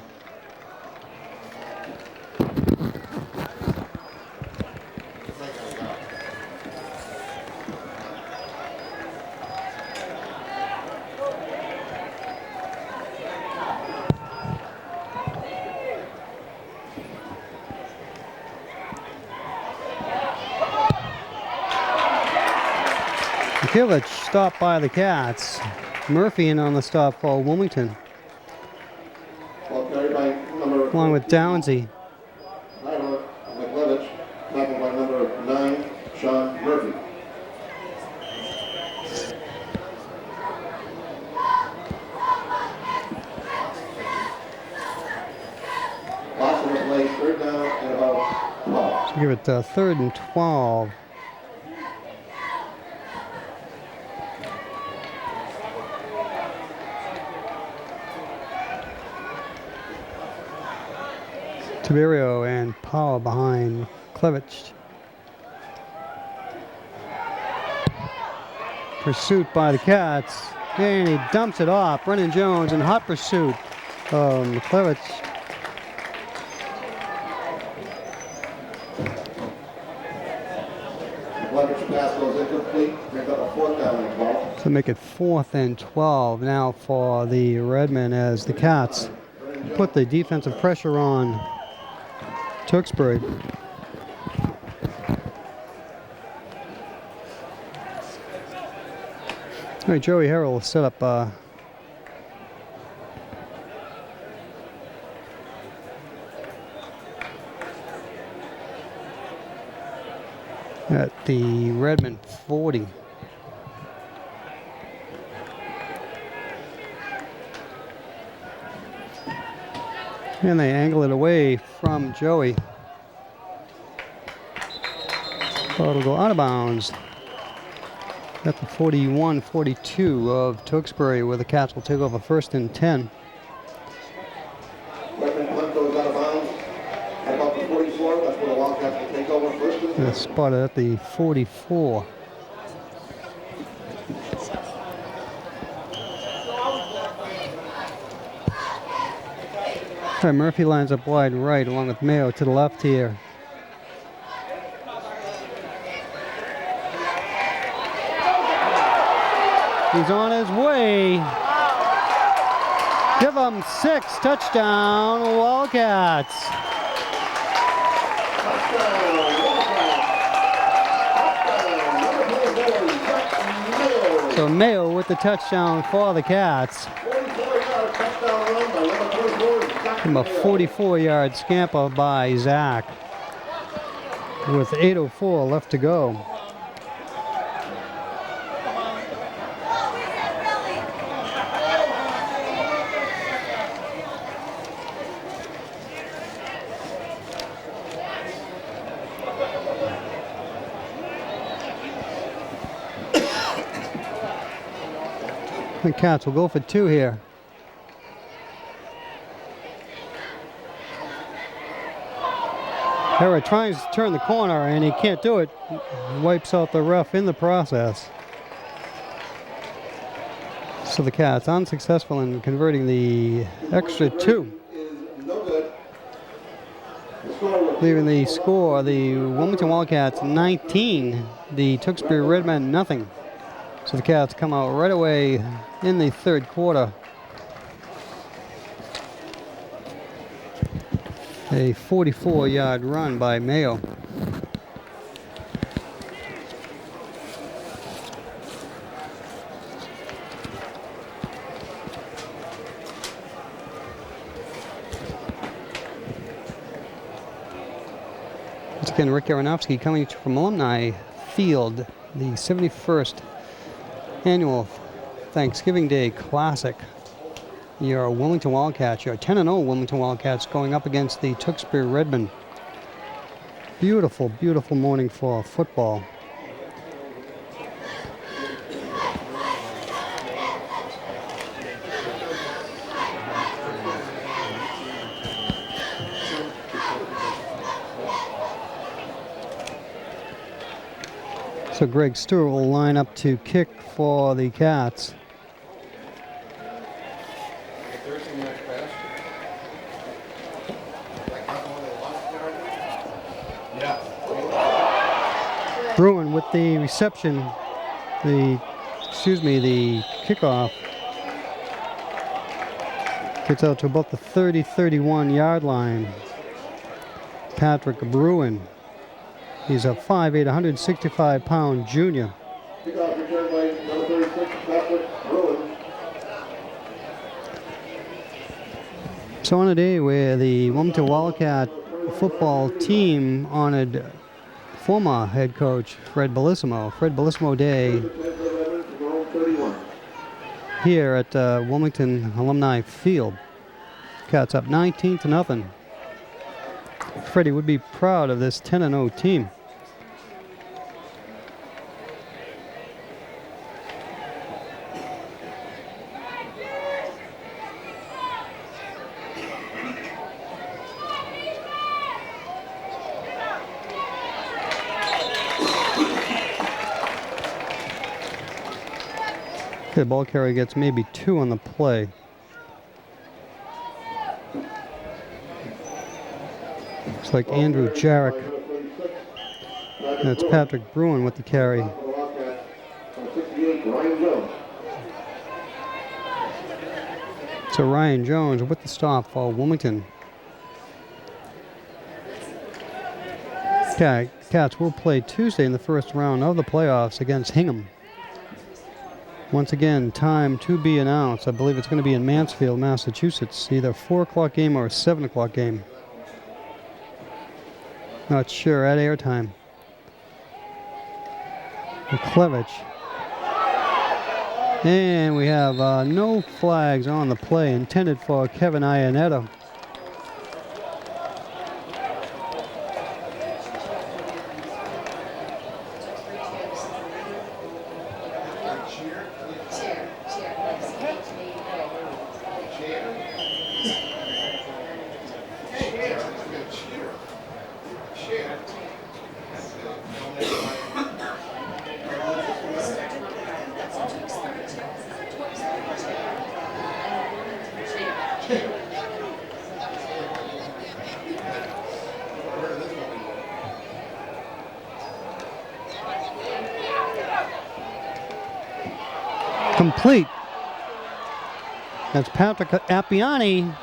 Kilich stopped by the Cats. Murphy in on the stop for Wilmington, Ball carried by number along with Downsy. Tyler McLevich, tackled by number 9, Sean Murphy. Loss of the play, 3rd down and about 12. So give it 3rd and 12. Tiberio and Power behind Klevich. Pursuit by the Cats, and he dumps it off. Brennan Jones in hot pursuit of McClevich. McLevich's pass goes incomplete, brings up a 4th down and 12. To make it 4th and 12 now for the Redmen as the Cats put the defensive pressure on Tewksbury. All right, Joey Harrell will set up at the Redmond 40. And they angle it away from Joey. Ball will go out of bounds at the 41-42 of Tewksbury, where the Cats will take over 1st and 10. Redmond punt goes out of bounds at about the 44. That's where the Wildcats will take over 1st and 10. It's spotted at the 44. All right, Murphy lines up wide right along with Mayo to the left here. He's on his way. Give him 6, touchdown Wildcats. So Mayo with the touchdown for the Cats. 44-yard touchdown run by number 24, Zach From a 44-yard scamper by Zach with 8:04 left to go. The Cats will go for 2 here. Hera tries to turn the corner and he can't do it. Wipes out the ref in the process. So the Cats unsuccessful in converting the extra 2. is no good. The score will Leaving the score, the Wilmington Wildcats 19, the Tewksbury Redmen nothing. So the Cats come out right away in the third quarter. A 44-yard run by Mayo. Once again, Rick Aronofsky coming from Alumni Field, the 71st annual Thanksgiving Day Classic. Your Wilmington Wildcats, your 10-0 Wilmington Wildcats going up against the Tewksbury Redmen. Beautiful, beautiful morning for football. So Greg Stewart will line up to kick for the Cats. Bruin with the reception, the kickoff. Gets out to about the 30-31 yard line. Patrick Bruin. He's a 5'8", 165-pound junior. Kickoff returned by number 36, Patrick Bruin. So on a day where the Wilmington Wildcat football team honored former head coach Fred Bellissimo Day here at Wilmington Alumni Field. Cats up 19-0. Freddie would be proud of this 10-0 team. The ball carrier gets maybe 2 on the play. Looks like Andrew Jarrett. That's Patrick Bruin with the carry. So Ryan Jones with the stop for Wilmington. Cats will play Tuesday in the first round of the playoffs against Hingham. Once again, time to be announced. I believe it's going to be in Mansfield, Massachusetts. Either a 4 o'clock game or a 7 o'clock game. Not sure at airtime. McClevich. And we have no flags on the play intended for Kevin Iannetta. Complete. That's Patrick Appiani.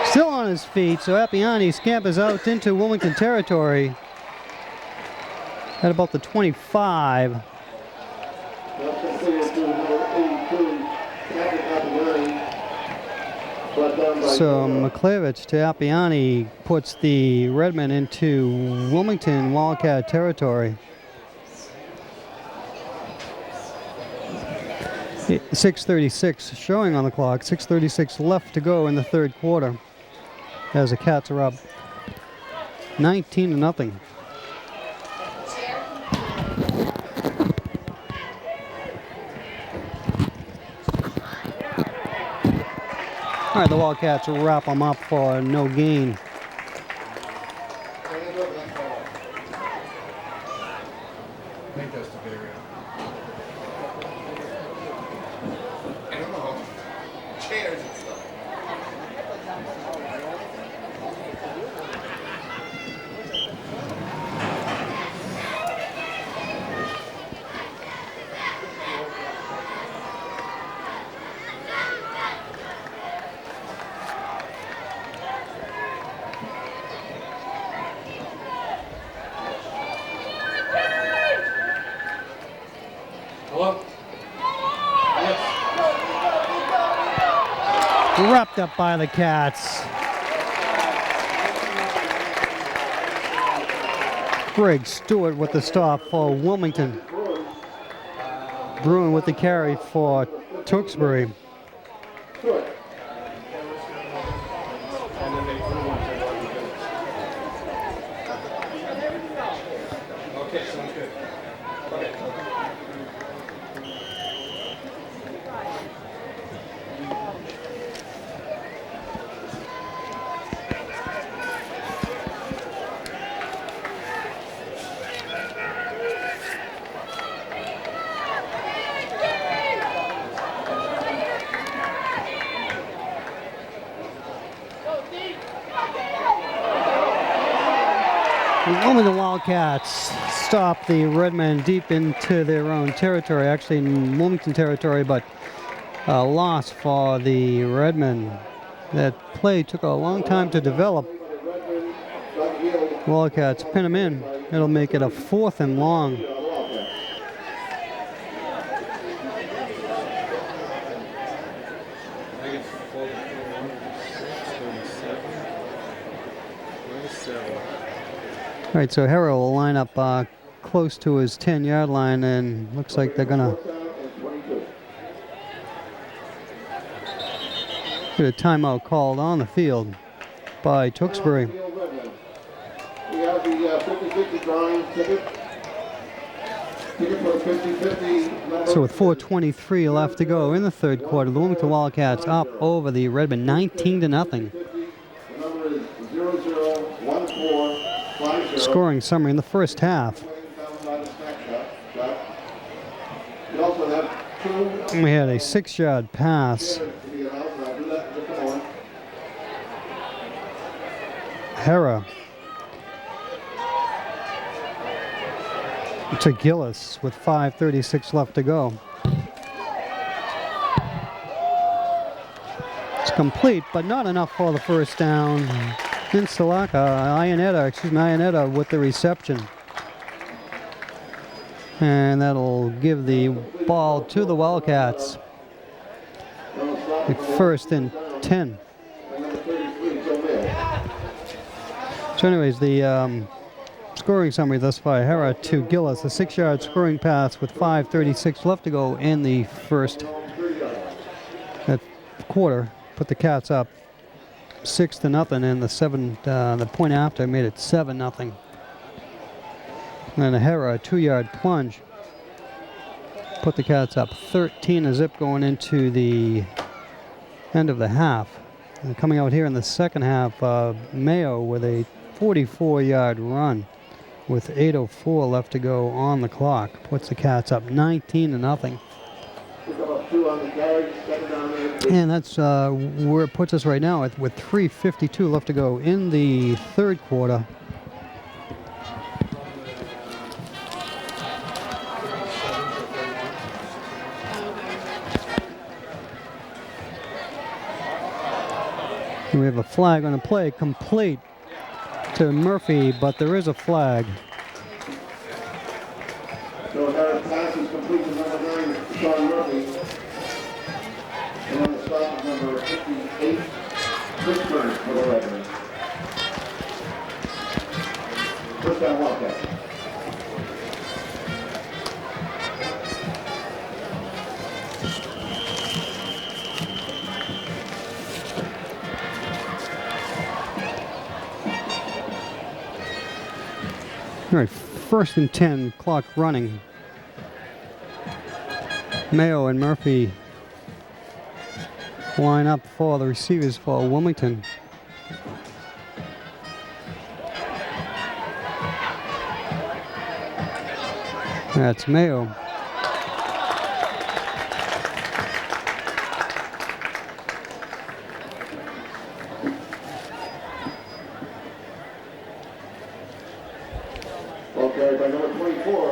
Still on his feet, so Appiani scampers out into Wilmington territory at about the 25. So McClevich to Appiani puts the Redmen into Wilmington Wildcat territory. 6:36 showing on the clock. 6:36 left to go in the third quarter as the Cats are up 19-0. All right, the Wildcats will wrap them up for no gain. Hello? Yes. Wrapped up by the Cats. Greg Stewart with the stop for Wilmington. Bruin with the carry for Tewksbury. Okay, sounds good. Okay. The Wilmington Wildcats stop the Redmen deep into their own territory, actually in Wilmington territory, but a loss for the Redmen. That play took a long time to develop. Wildcats pin them in. It'll make it a 4th and long. All right, so Harrow will line up close to his 10-yard line, and looks like they're gonna get a timeout called on the field by Tewksbury. We have the 50-50 drawing ticket. Ticket for the 50-50 number. So with 4:23 left to go in the third quarter, the Wilmington Wildcats up over the Redmen 19-0. The number is 001450. Scoring summary in the first half. We also have two. We had a 6-yard pass. Hera to Gillis with 5:36 left to go. It's complete, but not enough for the first down. Ionetta with the reception. And that'll give the ball to the Wildcats. The 1st and 10. So anyways, the scoring summary thus far: Hera to Gillis, a 6-yard scoring pass with 5:36 left to go in the first quarter. Put the Cats up 6-0, and the point after made it 7-0. And Hera, a 2-yard plunge, put the Cats up 13-0 going into the end of the half. And coming out here in the second half, Mayo with a 44-yard run with 8:04 left to go on the clock puts the Cats up 19-0. And that's where it puts us right now with 3:52 left to go in the third quarter. And we have a flag on the play, complete to Murphy, but there is a flag. So Harris pass is complete to number 9, Sean Murphy. And on the stop is number 58, Tewksbury for the Redmen. First down, Wildcat. All right, 1st and 10, clock running. Mayo and Murphy line up for the receivers for Wilmington. That's Mayo.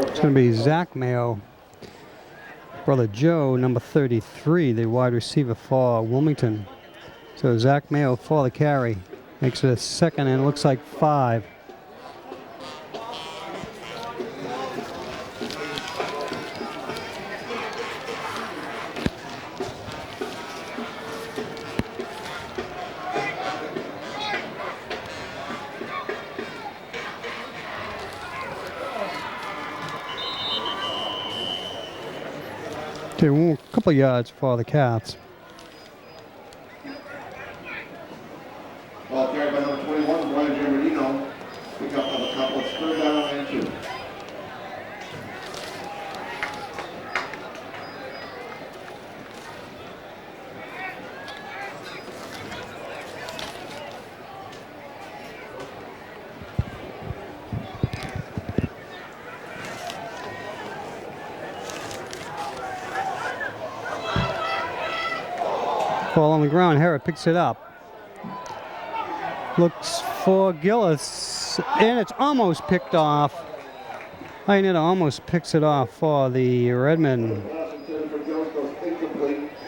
It's going to be Zach Mayo. Brother Joe, number 33, the wide receiver for Wilmington. So Zach Mayo for the carry. Makes it a 2nd and it looks like 5. Okay, a couple yards for the Cats. Ball carried by number 21, Brian Giardino. Pick up on a couple of third down and 2. Ball on the ground, Harrod picks it up. Looks for Gillis, and it's almost picked off. Ionetta almost picks it off for the Redmond.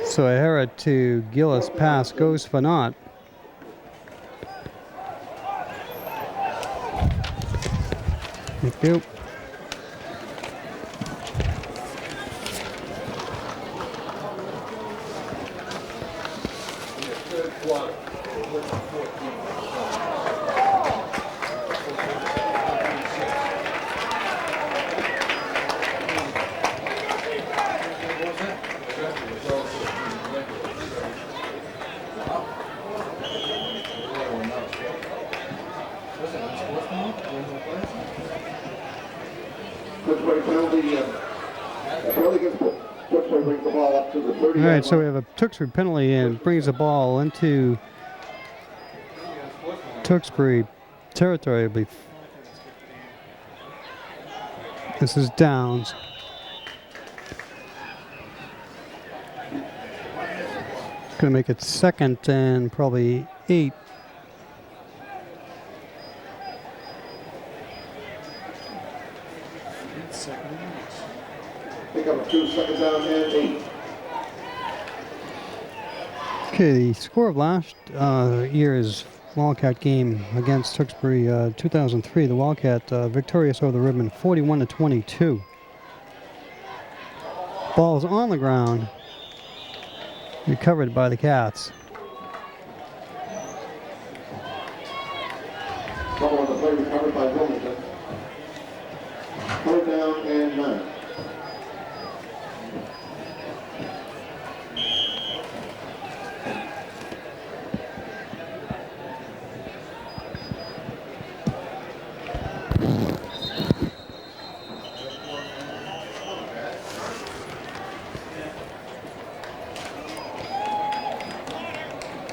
So a Harrod to Gillis pass goes for naught. Thank you. All right, so we have a Tewksbury penalty and brings the ball into Tewksbury territory, I believe. This is downs. Going to make it 2nd and probably 8. Pick up 2, 2nd down and 8. Okay, the score of last year's Wildcat game against Tewksbury 2003, the Wildcat victorious over the Redmond 41-22. Ball's on the ground, recovered by the Cats. Ball on the play recovered by Wilmington. 3rd down and 9.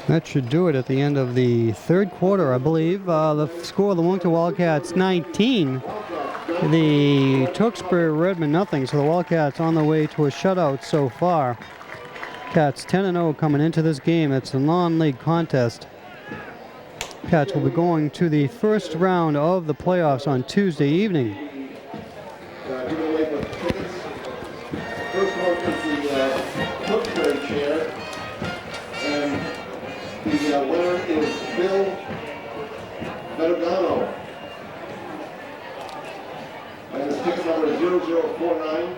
That should do it at the end of the 3rd quarter, I believe. The score of the Wilmington Wildcats 19. The Tewksbury Redmond nothing. So the Wildcats on the way to a shutout so far. Cats 10-0 coming into this game. It's a non-league contest. Cats will be going to the first round of the playoffs on Tuesday evening. First one is the Tewksbury chair. And the winner is Bill Vergano. And the ticket number is 0049.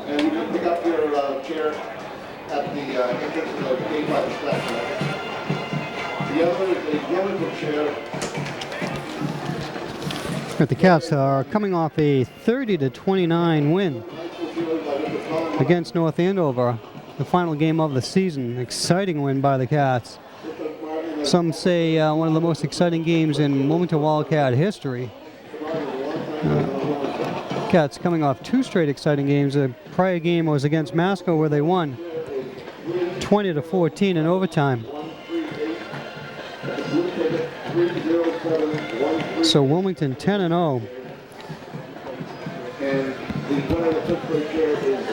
And you can pick up your chair at the entrance to the gate by the steps. The other is a Wilmington chair. But the Cats are coming off a 30-29 win against North Andover, the final game of the season. Exciting win by the Cats. Some say one of the most exciting games in Wilmington Wildcat history. Cats coming off 2 straight exciting games. The prior game was against Masco, where they won 20-14 in overtime. So Wilmington 10-0. And the winner of the Tewksbury chair is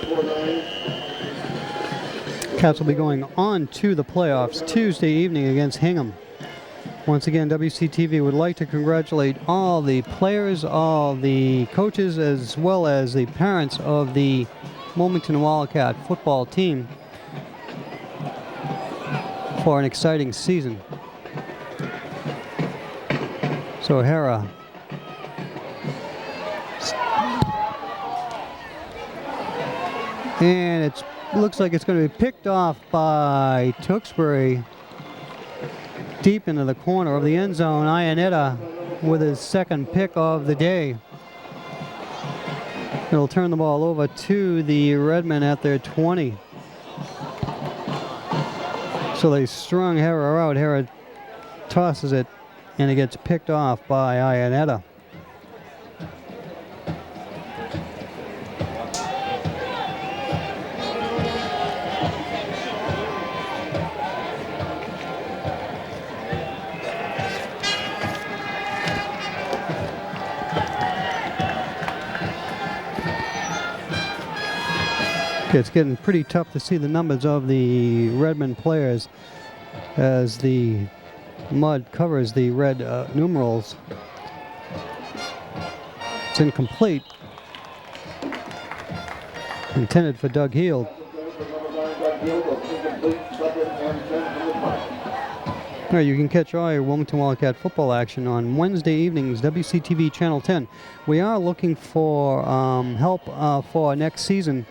0049. Cats will be going on to the playoffs Tuesday evening against Hingham. Once again, WCTV would like to congratulate all the players, all the coaches, as well as the parents of the Wilmington Wildcat football team for an exciting season. So O'Hara and it looks like it's going to be picked off by Tewksbury deep into the corner of the end zone. Ionetta with his 2nd pick of the day. It'll turn the ball over to the Redmen at their 20. So they strung Hera out. Hera tosses it, and it gets picked off by Ionetta. It's getting pretty tough to see the numbers of the Redmond players as the mud covers the red numerals. It's incomplete. Intended for Doug Heald. All right, you can catch all your Wilmington Wildcat football action on Wednesday evenings, WCTV Channel 10. We are looking for help for next season.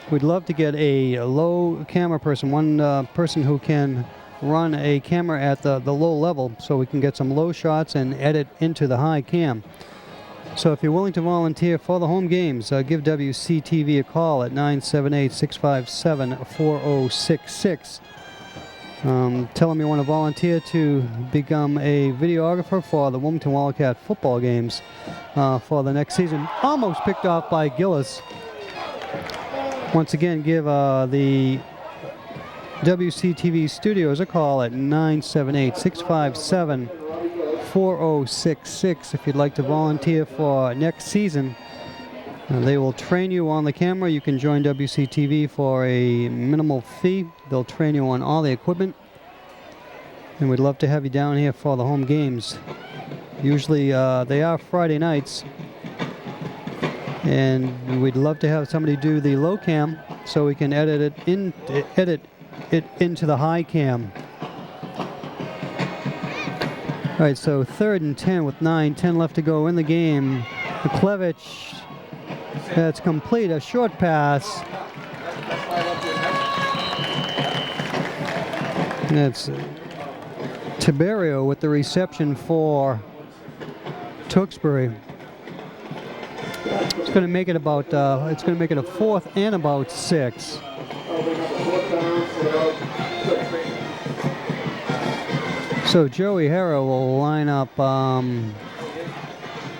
We'd love to get a low camera person, one person who can run a camera at the low level so we can get some low shots and edit into the high cam. So if you're willing to volunteer for the home games, give WCTV a call at 978-657-4066. Tell them you want to volunteer to become a videographer for the Wilmington Wildcat football games for the next season. Almost picked off by Gillis. Once again, give the WCTV studios a call at 978-657-4066 if you'd like to volunteer for next season. They will train you on the camera. You can join WCTV for a minimal fee. They'll train you on all the equipment. And we'd love to have you down here for the home games. Usually they are Friday nights. And we'd love to have somebody do the low cam so we can edit it into the high cam. All right, so 3rd and 10 with 9:10 left to go in the game. McClevich, that's complete, a short pass. And that's Tiberio with the reception for Tewksbury. It's going to make it about. It's going to make it a 4th and about 6. So Joey Hera will line up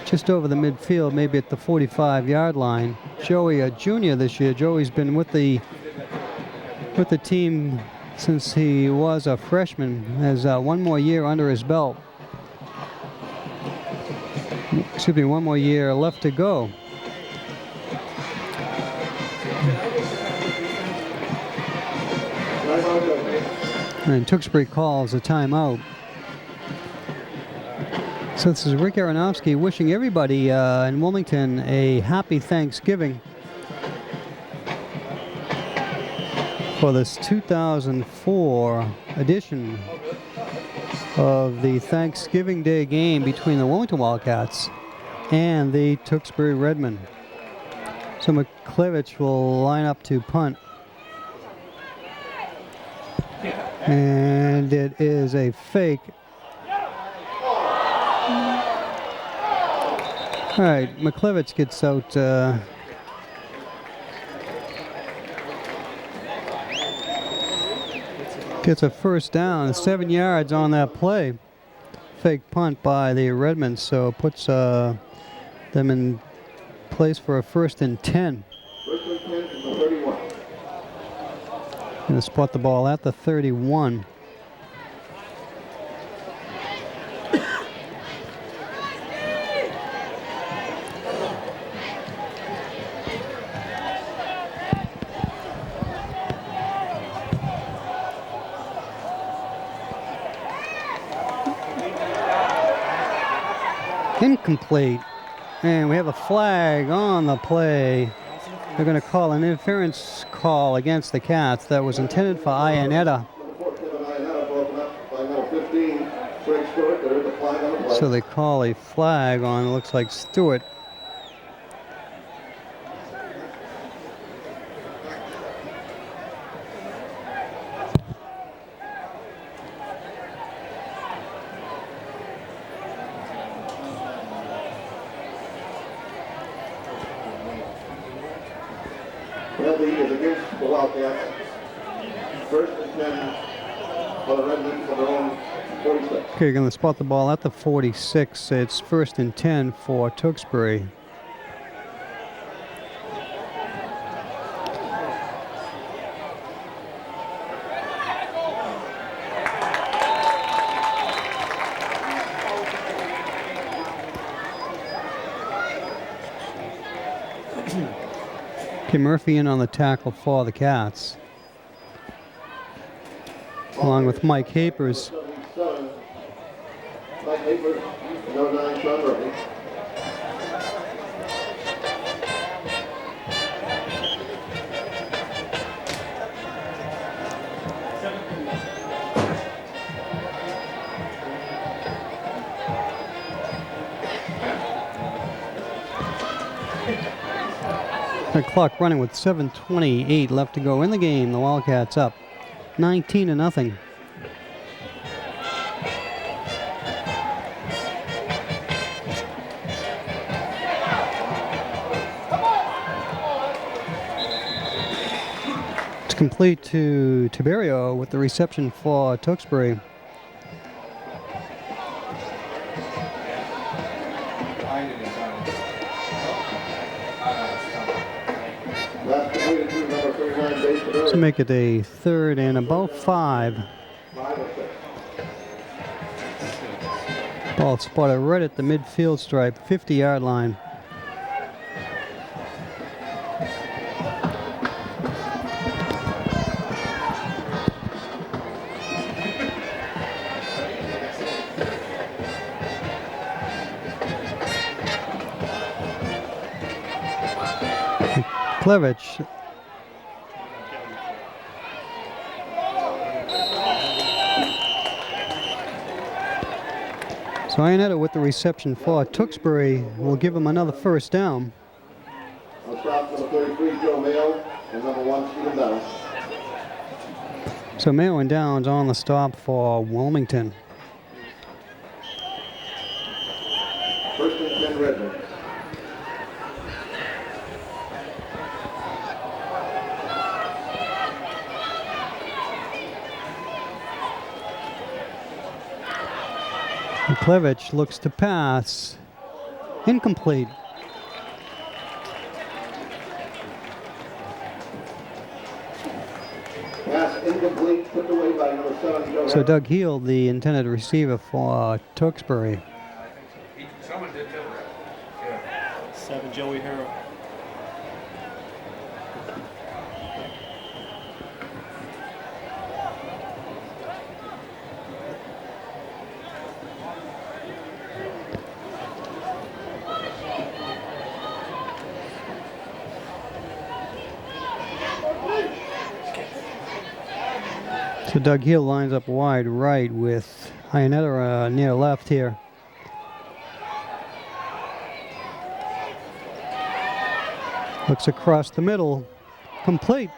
just over the midfield, maybe at the 45-yard line. Joey, a junior this year. Joey's been with the team since he was a freshman. Has one more year under his belt. Excuse me, one more year left to go. And Tewksbury calls a timeout. So this is Rick Aronofsky wishing everybody in Wilmington a happy Thanksgiving for this 2004 edition of the Thanksgiving Day game between the Wilmington Wildcats and the Tewksbury Redmen. So McClevich will line up to punt. And it is a fake. All right, McClevich gets out. Gets a first down, 7 yards on that play. Fake punt by the Redmen, so puts them in place for a 1st and 10. First and 10 from the 31. Going to spot the ball at the 31. Incomplete. And we have a flag on the play. They're going to call an interference call against the Cats that was intended for Ionetta. So they call a flag on, it looks like Stewart. penalty is against the Wildcats. First and 10 for the Redmonds on their own 46. Okay, you're going to spot the ball at the 46. It's first and 10 for Tewksbury. Okay, Murphy in on the tackle for the Cats, along with Mike Hapers. 77. Mike Haber, number 9, Sean Murphy. The clock running with 7:28 left to go in the game. The Wildcats up 19-0. It's complete to Tiberio with the reception for Tewksbury. That's completed to number 39, base To Tiberio. make it a third and about 5. 5 or 6. Ball spotted right at the midfield stripe, 50-yard line. Klevich So Ionetta with the reception for Tewksbury will give him another first down. On stop number 33, Joe Mayo, and number 1, Stephen Downs. So Mayo and Downs on the stop for Wilmington. First and 10, Redmond. Klevich looks to pass. Incomplete. Pass incomplete, put away by number 7, Joe. So Doug Heel, the intended receiver for Tewksbury. Someone did tell her. 7, Joey Harrell. So Doug Heel lines up wide right with Ionetta near left here. Looks across the middle. Complete.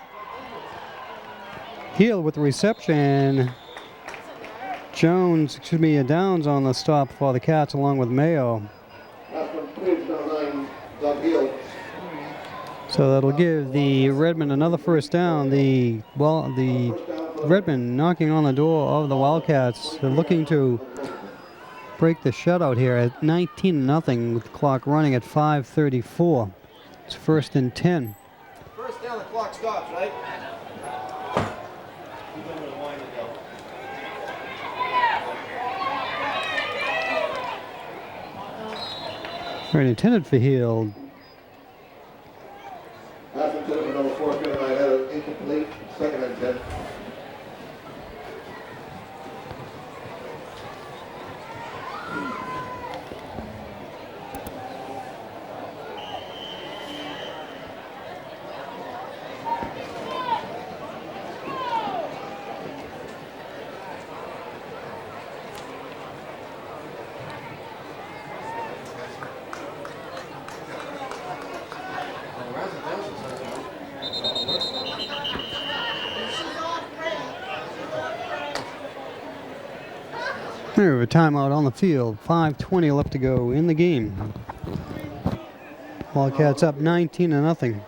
Heel with the reception. Downs on the stop for the Cats along with Mayo. Last one, please, number 9, Doug Hill. So that'll give the Redmond another first down. The Redmond knocking on the door of the Wildcats. They're looking to break the shutout here at 19-0 with the clock running at 5:34. It's first and 10. First down, the clock stops, right? Right, intended for Heel. Pass intended for number 4, Kevin Ionetta, incomplete, second and 10. We have a timeout on the field. 5:20 left to go in the game. Wildcats up 19-0.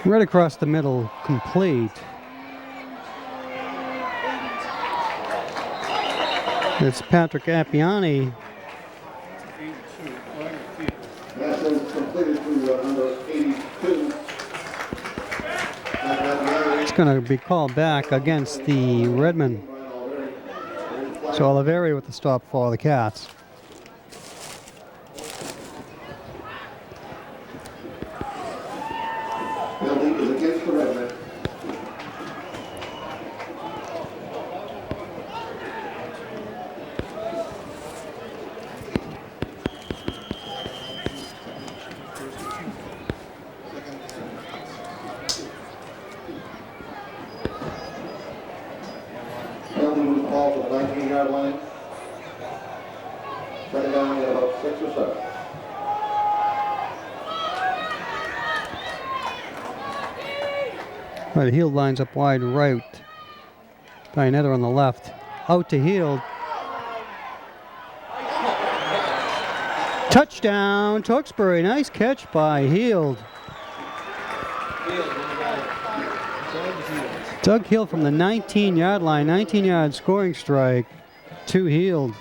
Right across the middle, complete. It's Patrick Appiani. That's completed to number 82. It's going to be called back against the Redmen. So Oliveri with the stop for the Cats. Penalty is against the Redmen. Penalty was called to the 19-yard line. Second down at about 6 or 7. Right, Heald lines up wide right. Pioneer on the left. Out to Heald. Touchdown, Tewksbury. Nice catch by Heald. Doug Heald from the 19-yard line. 19-yard scoring strike to Heald.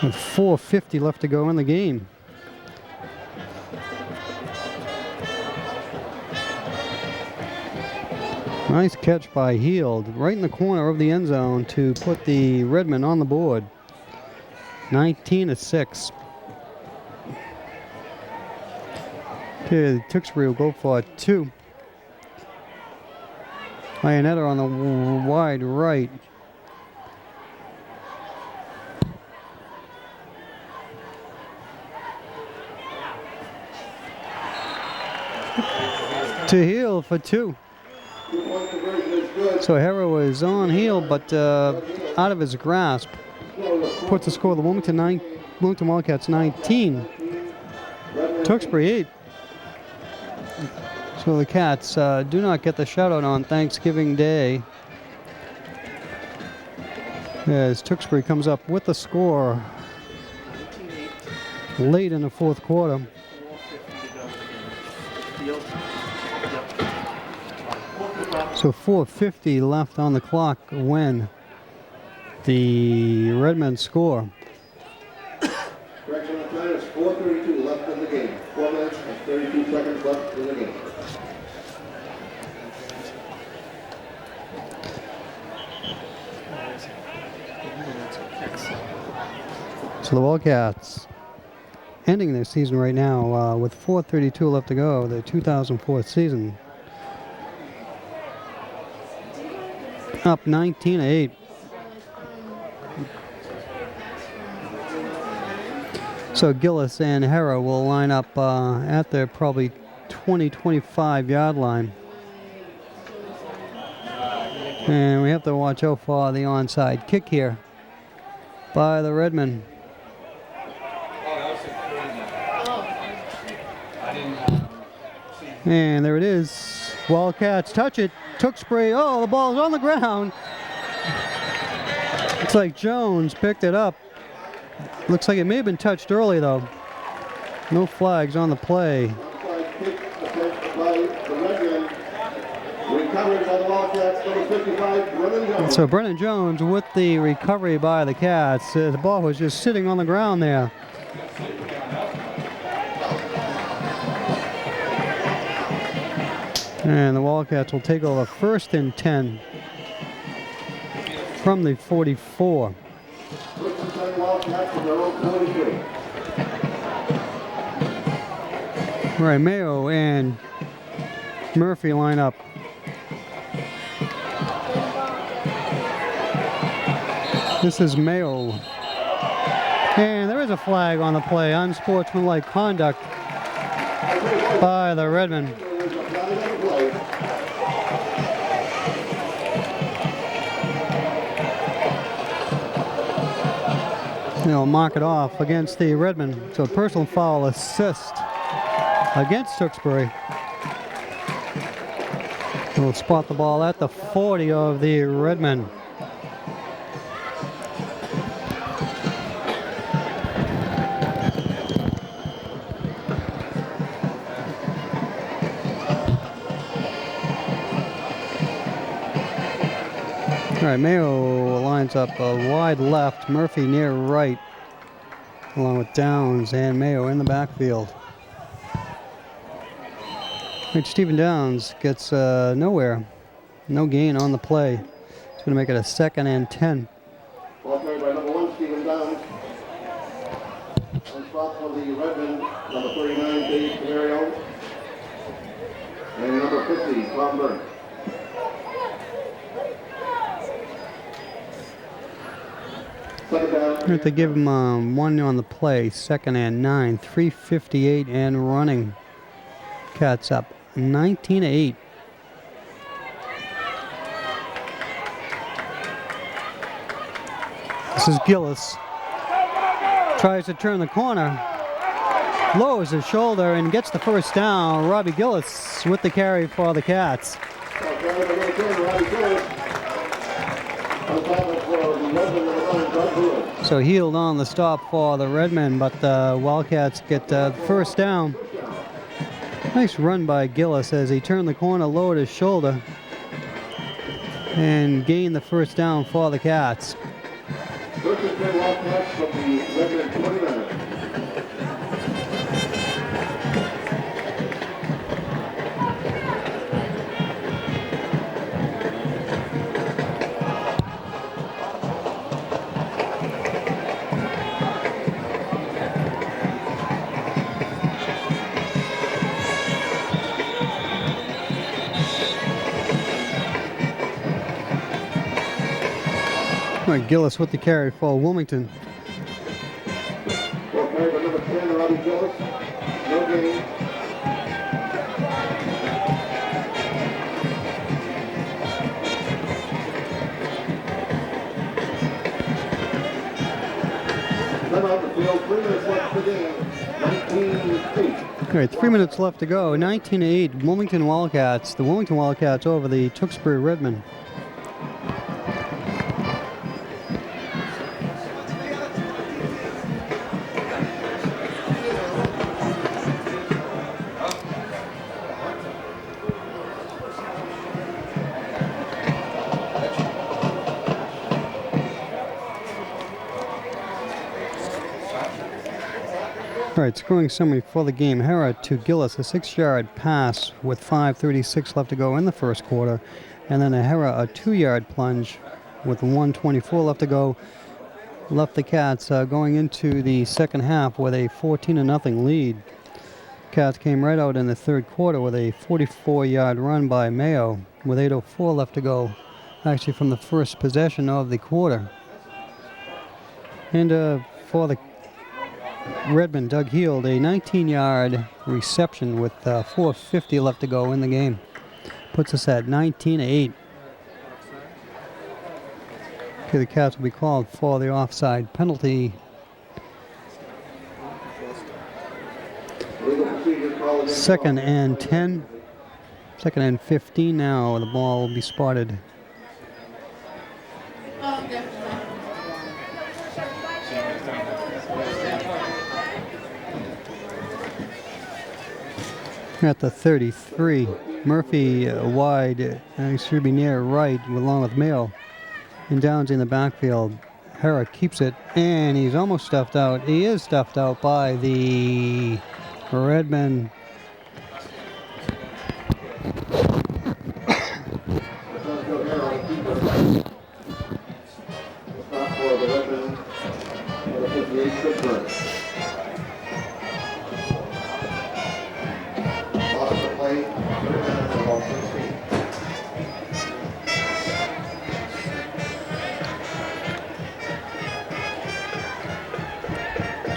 With 4:50 left to go in the game. Nice catch by Heald, right in the corner of the end zone to put the Redmen on the board. 19-6. Okay, Tewksbury will go for 2. Ionetta on the wide right. To Heald for 2. So Harrow is on Heald, but out of his grasp. Puts the score of the Wilmington Wildcats 19. Tewksbury 8. So the Cats do not get the shutout on Thanksgiving Day. As Tewksbury comes up with the score late in the fourth quarter. So 4:50 left on the clock when the Redmen score. Correction on time, it's 4:32 left in the game. 4 minutes and 32 seconds left in the game. So the Wildcats ending their season right now with 4:32 left to go, the 2004 season. Up 19-8. So Gillis and Harrow will line up at their probably 20-25 yard line. And we have to watch out for the onside kick here by the Redmen. And there it is. Wildcats touch it. Tewksbury. Oh, the ball's on the ground. Looks like Jones picked it up. Looks like it may have been touched early, though. No flags on the play. Onside kick attempted by the Redmen. Recovered by the Wildcats, number 55, Brennan Jones. So Brennan Jones with the recovery by the Cats. The ball was just sitting on the ground there. And the Wildcats will take over 1st and 10 from the 44. First and 10 Wildcats from their own 43. All right, Mayo and Murphy line up. This is Mayo. And there is a flag on the play, unsportsmanlike conduct by the Redmen. There's a flag on the play. They'll mark it off against the Redmen. So personal foul assist against Tewksbury. We'll spot the ball at the 40 of the Redmen. right, Mayo lines up wide left, Murphy near right, along with Downs and Mayo in the backfield. Right, Stephen Downs gets nowhere. No gain on the play. It's going to make it a 2nd and 10. Ball carried by number 1, Stephen Downs. On spot for the Redmond, number 39, Dave Camario. And number 50, Tom Burke. Second down. Right, they give him 1 on the play, 2nd and 9, 3:58 and running. Cats up 19-8. This is Gillis. Tries to turn the corner. Lowers his shoulder and gets the first down. Robbie Gillis with the carry for the Cats. Ball carried by number 10, Robbie Gillis. On top for the Redmond, number 9, Doug Lewis. So healed on the stop for the Redmen, but the Wildcats get the first down. Nice run by Gillis as he turned the corner, lowered his shoulder, and gained the first down for the Cats. First and 10 Wildcats from the Redmond 29. Gillis with the carry for Wilmington. Ball carried by number 10, Robbie Gillis. No gain. Time out the field, 3 minutes left to the game. 19-8. All right, 3 minutes left to go. 19-8, Wilmington Wildcats. The Wilmington Wildcats over the Tewksbury Redmen. All right, scoring summary for the game. Hera to Gillis, a 6-yard pass with 5:36 left to go in the first quarter. And then a Hera, a 2-yard plunge with 1:24 left to go. Left the Cats going into the second half with a 14-0 lead. Cats came right out in the third quarter with a 44-yard run by Mayo with 8:04 left to go, actually from the first possession of the quarter. And for the Redmond, Doug Heald, a 19-yard reception with 4:50 left to go in the game. Puts us at 19-8. Okay, the Cats will be called for the offside penalty. Second and 10. Second and 15 now. The ball will be spotted. At the 33, Murphy wide, he should be near right, along with Mayo. And Downs in the backfield. Hera keeps it, and he's almost stuffed out. He is stuffed out by the Redmen.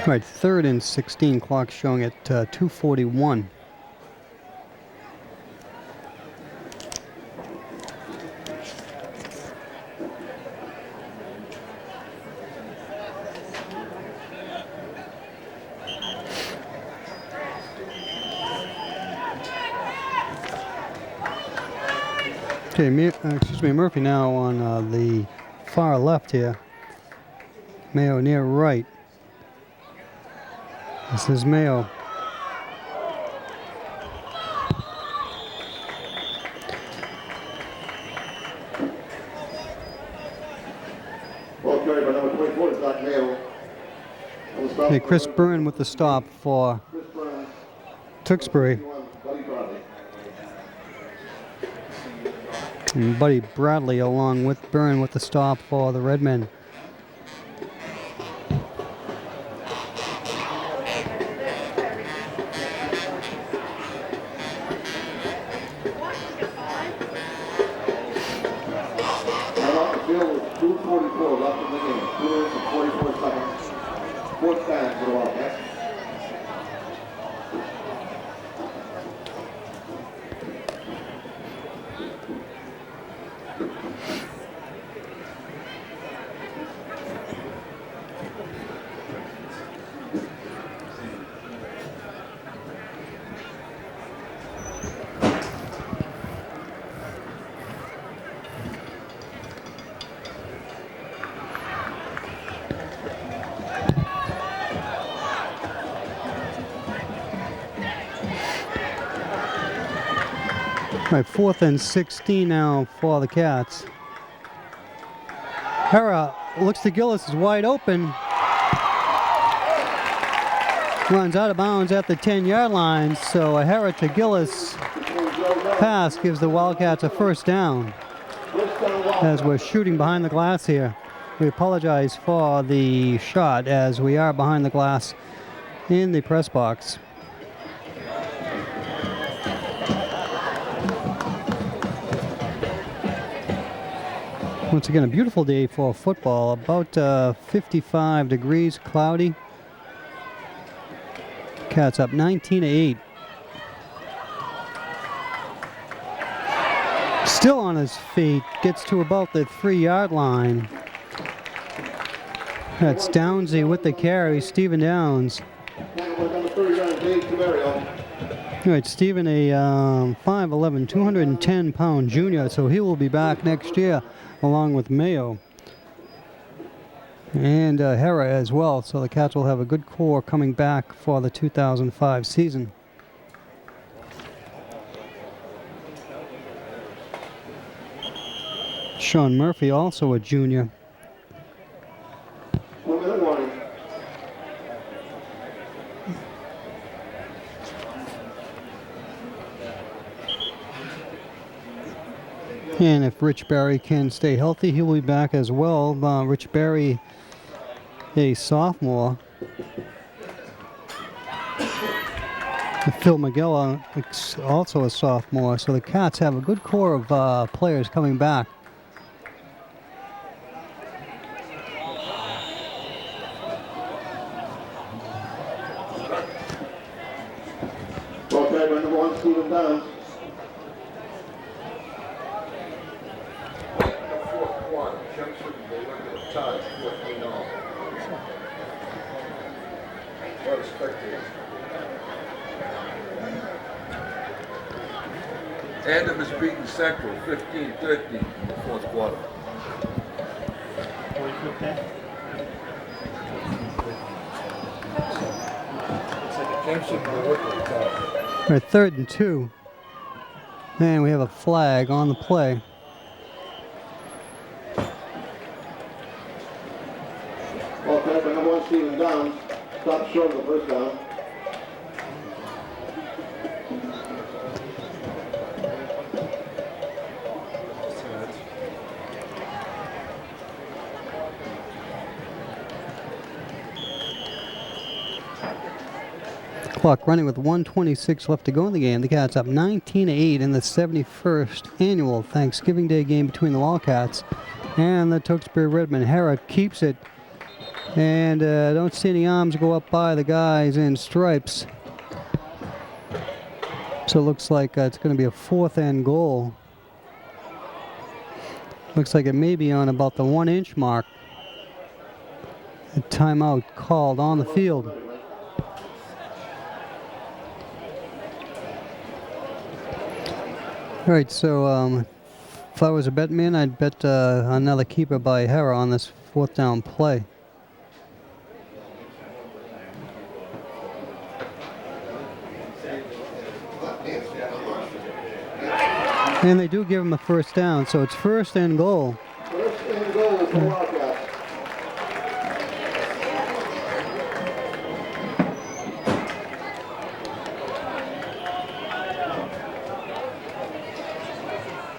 All right, 3rd and 16, clock showing at 2:41. Okay, Murphy now on the far left here. Mayo near right. This is Mayo. Doc Mayo. On the stop Hey, for Chris the Red Byrne with the stop for Chris Burns, Tewksbury. 51, Buddy Bradley. And Buddy Bradley along with Byrne with the stop for the Redmen. Right off the field with 2:44 left in the game. 2 minutes and 44 seconds. Fourth down for the Wildcats. All right, 4th and 16 now for the Cats. Hera looks to Gillis, is wide open. Runs out of bounds at the 10-yard line, so a Hera to Gillis pass gives the Wildcats a first down. As we're shooting behind the glass here. We apologize for the shot as we are behind the glass in the press box. Once again, a beautiful day for football. About 55 degrees, cloudy. Cats up 19-8. Still on his feet, gets to about the 3-yard line. That's Downsy with the carry, Stephen Downs. Number 39, Dave Camario. All right, Stephen, a 5'11", 210-pound junior, so he will be back next year along with Mayo and Hera as well. So the Cats will have a good core coming back for the 2005 season. Sean Murphy, also a junior. 1 minute warning. And if Rich Barry can stay healthy, he will be back as well. Rich Barry, a sophomore. Phil Magella, also a sophomore. So the Cats have a good core of players coming back. Okay, by number 1, Stephen Downs. Adam is beating Central 15-13 in the fourth quarter. We're at 3rd and 2. And we have a flag on the play. Okay, by number 1, Stephen Downs. Stop short of the first down. Clock running with 1:26 left to go in the game. The Cats up 19-8 in the 71st annual Thanksgiving Day game between the Wildcats and the Tewksbury Redmen. Hera keeps it, and don't see any arms go up by the guys in stripes. So it looks like it's going to be a 4th and goal. Looks like it may be on about the 1-inch mark. A timeout called on the field. All right, so if I was a bet man, I'd bet another keeper by Hera on this 4th down play. And they do give him a first down, so it's 1st and goal. 1st and goal for Wildcats.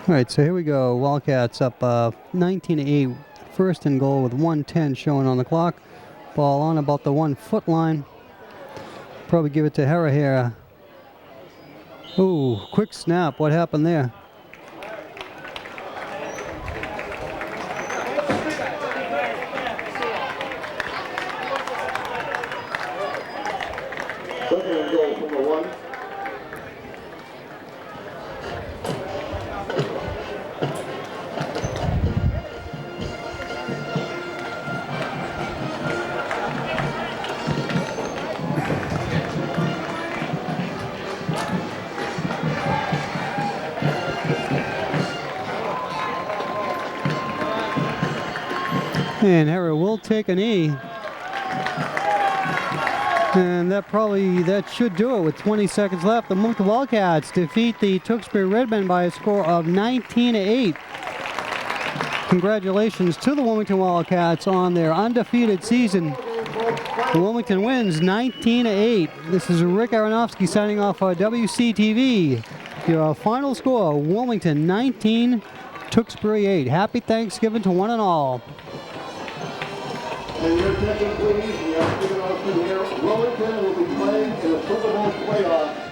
All right, so here we go. Wildcats up 19-8. First and goal with 1:10 showing on the clock. Ball on about the 1 foot line. Probably give it to Hera here. Ooh, quick snap. What happened there? Second and goal from the 1. And Hera will take a knee. And that should do it with 20 seconds left. The Wilmington Wildcats defeat the Tewksbury Redmen by a score of 19-8. Congratulations to the Wilmington Wildcats on their undefeated season. Wilmington wins 19-8. This is Rick Aronofsky signing off for WCTV. Your final score, Wilmington 19, Tewksbury 8. Happy Thanksgiving to one and all. And your attention, please. We are giving out to here. Wilmington will be playing in the Super Bowl playoff